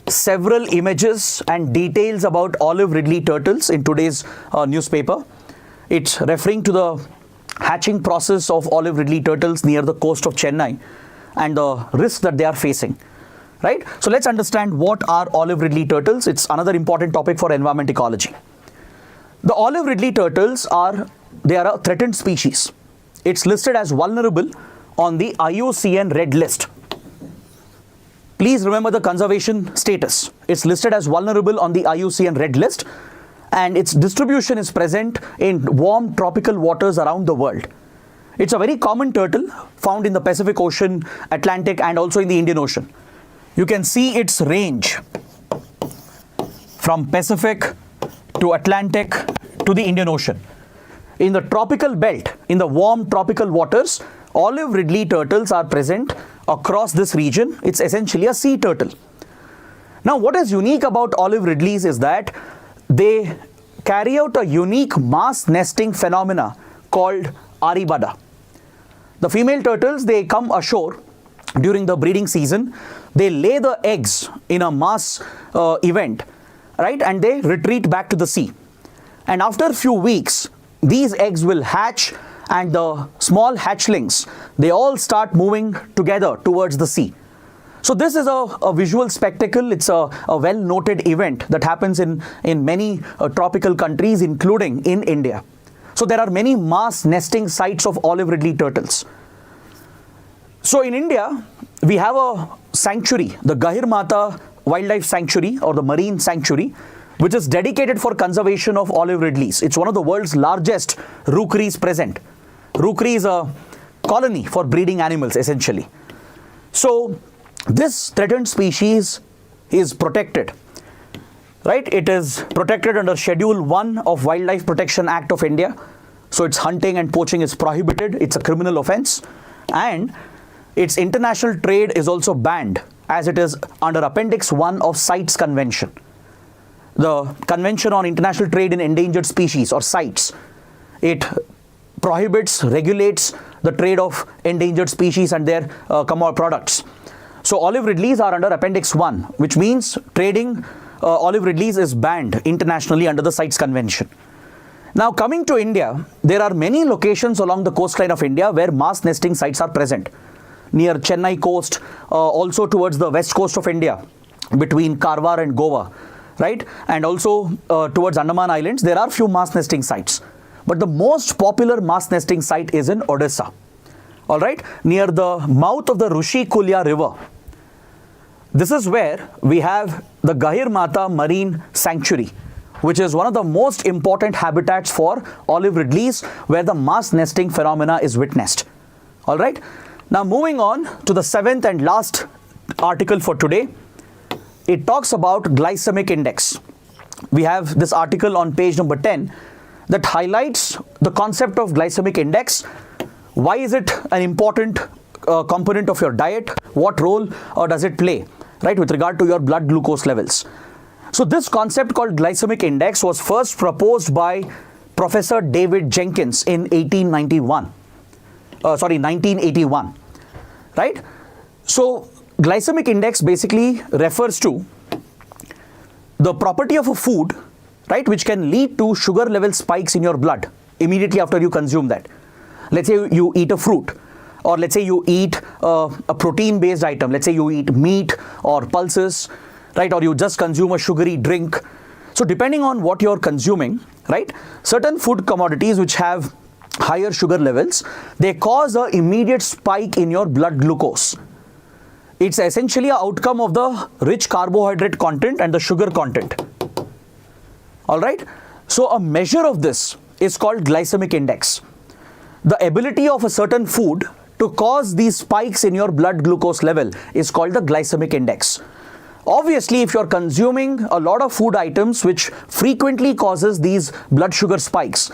several images and details about olive ridley turtles in today's newspaper. It's referring to the hatching process of olive ridley turtles near the coast of Chennai and the risk that they are facing. Right? So let's understand what are olive ridley turtles. It's another important topic for environment ecology. The olive ridley turtles are a threatened species. It's listed as vulnerable on the IUCN Red List. Please remember the conservation status. It's listed as vulnerable on the IUCN Red List, and its distribution is present in warm tropical waters around the world. It's a very common turtle found in the Pacific Ocean, Atlantic, and also in the Indian Ocean. You can see its range from Pacific to Atlantic to the Indian Ocean. In the tropical belt, in the warm tropical waters, olive ridley turtles are present across this region. It's essentially a sea turtle. Now, what is unique about olive ridleys is that they carry out a unique mass nesting phenomena called aribada. The female turtles, they come ashore during the breeding season. They lay the eggs in a mass event, right? And they retreat back to the sea. And after a few weeks, these eggs will hatch, and the small hatchlings, they all start moving together towards the sea. So this is a visual spectacle. It's a well-noted event that happens in many tropical countries, including in India. So there are many mass nesting sites of olive ridley turtles. So in India, we have a sanctuary, the Gahir Mata Wildlife Sanctuary or the Marine Sanctuary, which is dedicated for conservation of olive ridleys. It's one of the world's largest rookeries present. Rookery is a colony for breeding animals, essentially. So this threatened species is protected, right? It is protected under Schedule 1 of Wildlife Protection Act of India. So its hunting and poaching is prohibited. It's a criminal offense. And its international trade is also banned, as it is under Appendix 1 of CITES Convention. The Convention on International Trade in Endangered Species, or CITES. It prohibits, regulates the trade of endangered species and their products. So olive ridleys are under Appendix 1, which means trading olive ridleys is banned internationally under the CITES Convention. Now, coming to India, there are many locations along the coastline of India where mass nesting sites are present. Near Chennai coast, also towards the west coast of India, between Karwar and Goa, right? And also towards Andaman Islands, there are few mass nesting sites. But the most popular mass nesting site is in Odisha, all right, near the mouth of the Rushi Kulya River. This is where we have the Gahir Mata Marine Sanctuary, which is one of the most important habitats for olive ridleys, where the mass nesting phenomena is witnessed. All right. Now, moving on to the seventh and last article for today. It talks about glycemic index. We have this article on page number 10 that highlights the concept of glycemic index, Why is it an important component of your diet? What role does it play, right, with regard to your blood glucose levels? So this concept called glycemic index was first proposed by Professor David Jenkins in 1981, right? So glycemic index basically refers to the property of a food, right, which can lead to sugar level spikes in your blood immediately after you consume that. Let's say you eat a fruit, or let's say you eat a protein-based item. Let's say you eat meat or pulses, right, or you just consume a sugary drink. So depending on what you're consuming, right, certain food commodities which have higher sugar levels, they cause an immediate spike in your blood glucose. It's essentially an outcome of the rich carbohydrate content and the sugar content. All right. So a measure of this is called glycemic index. The ability of a certain food to cause these spikes in your blood glucose level is called the glycemic index. Obviously, if you're consuming a lot of food items which frequently causes these blood sugar spikes,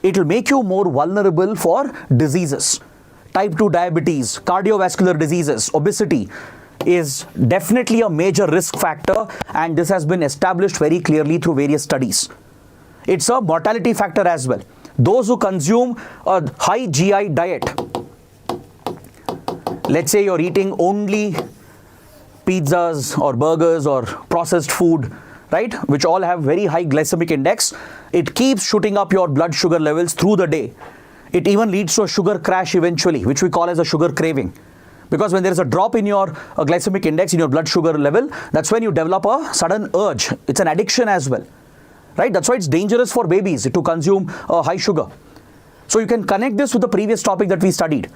it will make you more vulnerable for diseases. Type 2 diabetes, cardiovascular diseases, obesity is definitely a major risk factor, and this has been established very clearly through various studies. It's a mortality factor as well. Those who consume a high GI diet, let's say you're eating only pizzas or burgers or processed food, right, which all have very high glycemic index, it keeps shooting up your blood sugar levels through the day. It even leads to a sugar crash eventually, which we call as a sugar craving. Because when there is a drop in your glycemic index, in your blood sugar level, that's when you develop a sudden urge. It's an addiction as well, right? That's why it's dangerous for babies to consume high sugar. So you can connect this with the previous topic that we studied.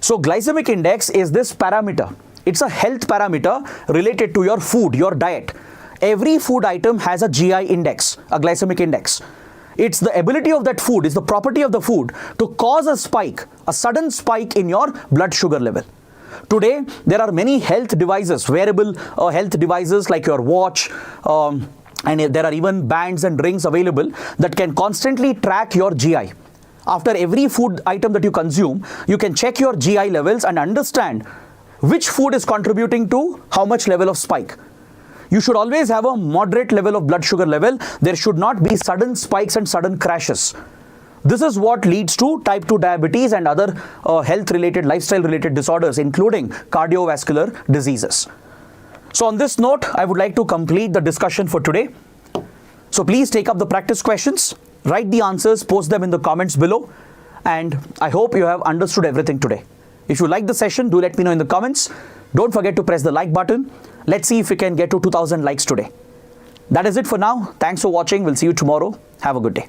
So glycemic index is this parameter. It's a health parameter related to your food, your diet. Every food item has a GI index, a glycemic index. It's the ability of that food, it's the property of the food to cause a spike, a sudden spike in your blood sugar level. Today, there are many health devices, wearable health devices like your watch, and there are even bands and rings available that can constantly track your GI. After every food item that you consume, you can check your GI levels and understand which food is contributing to how much level of spike. You should always have a moderate level of blood sugar level. There should not be sudden spikes and sudden crashes. This is what leads to type 2 diabetes and other health-related, lifestyle-related disorders, including cardiovascular diseases. So on this note, I would like to complete the discussion for today. So please take up the practice questions, write the answers, post them in the comments below, and I hope you have understood everything today. If you like the session, do let me know in the comments. Don't forget to press the like button. Let's see if we can get to 2000 likes today. That is it for now. Thanks for watching. We'll see you tomorrow. Have a good day.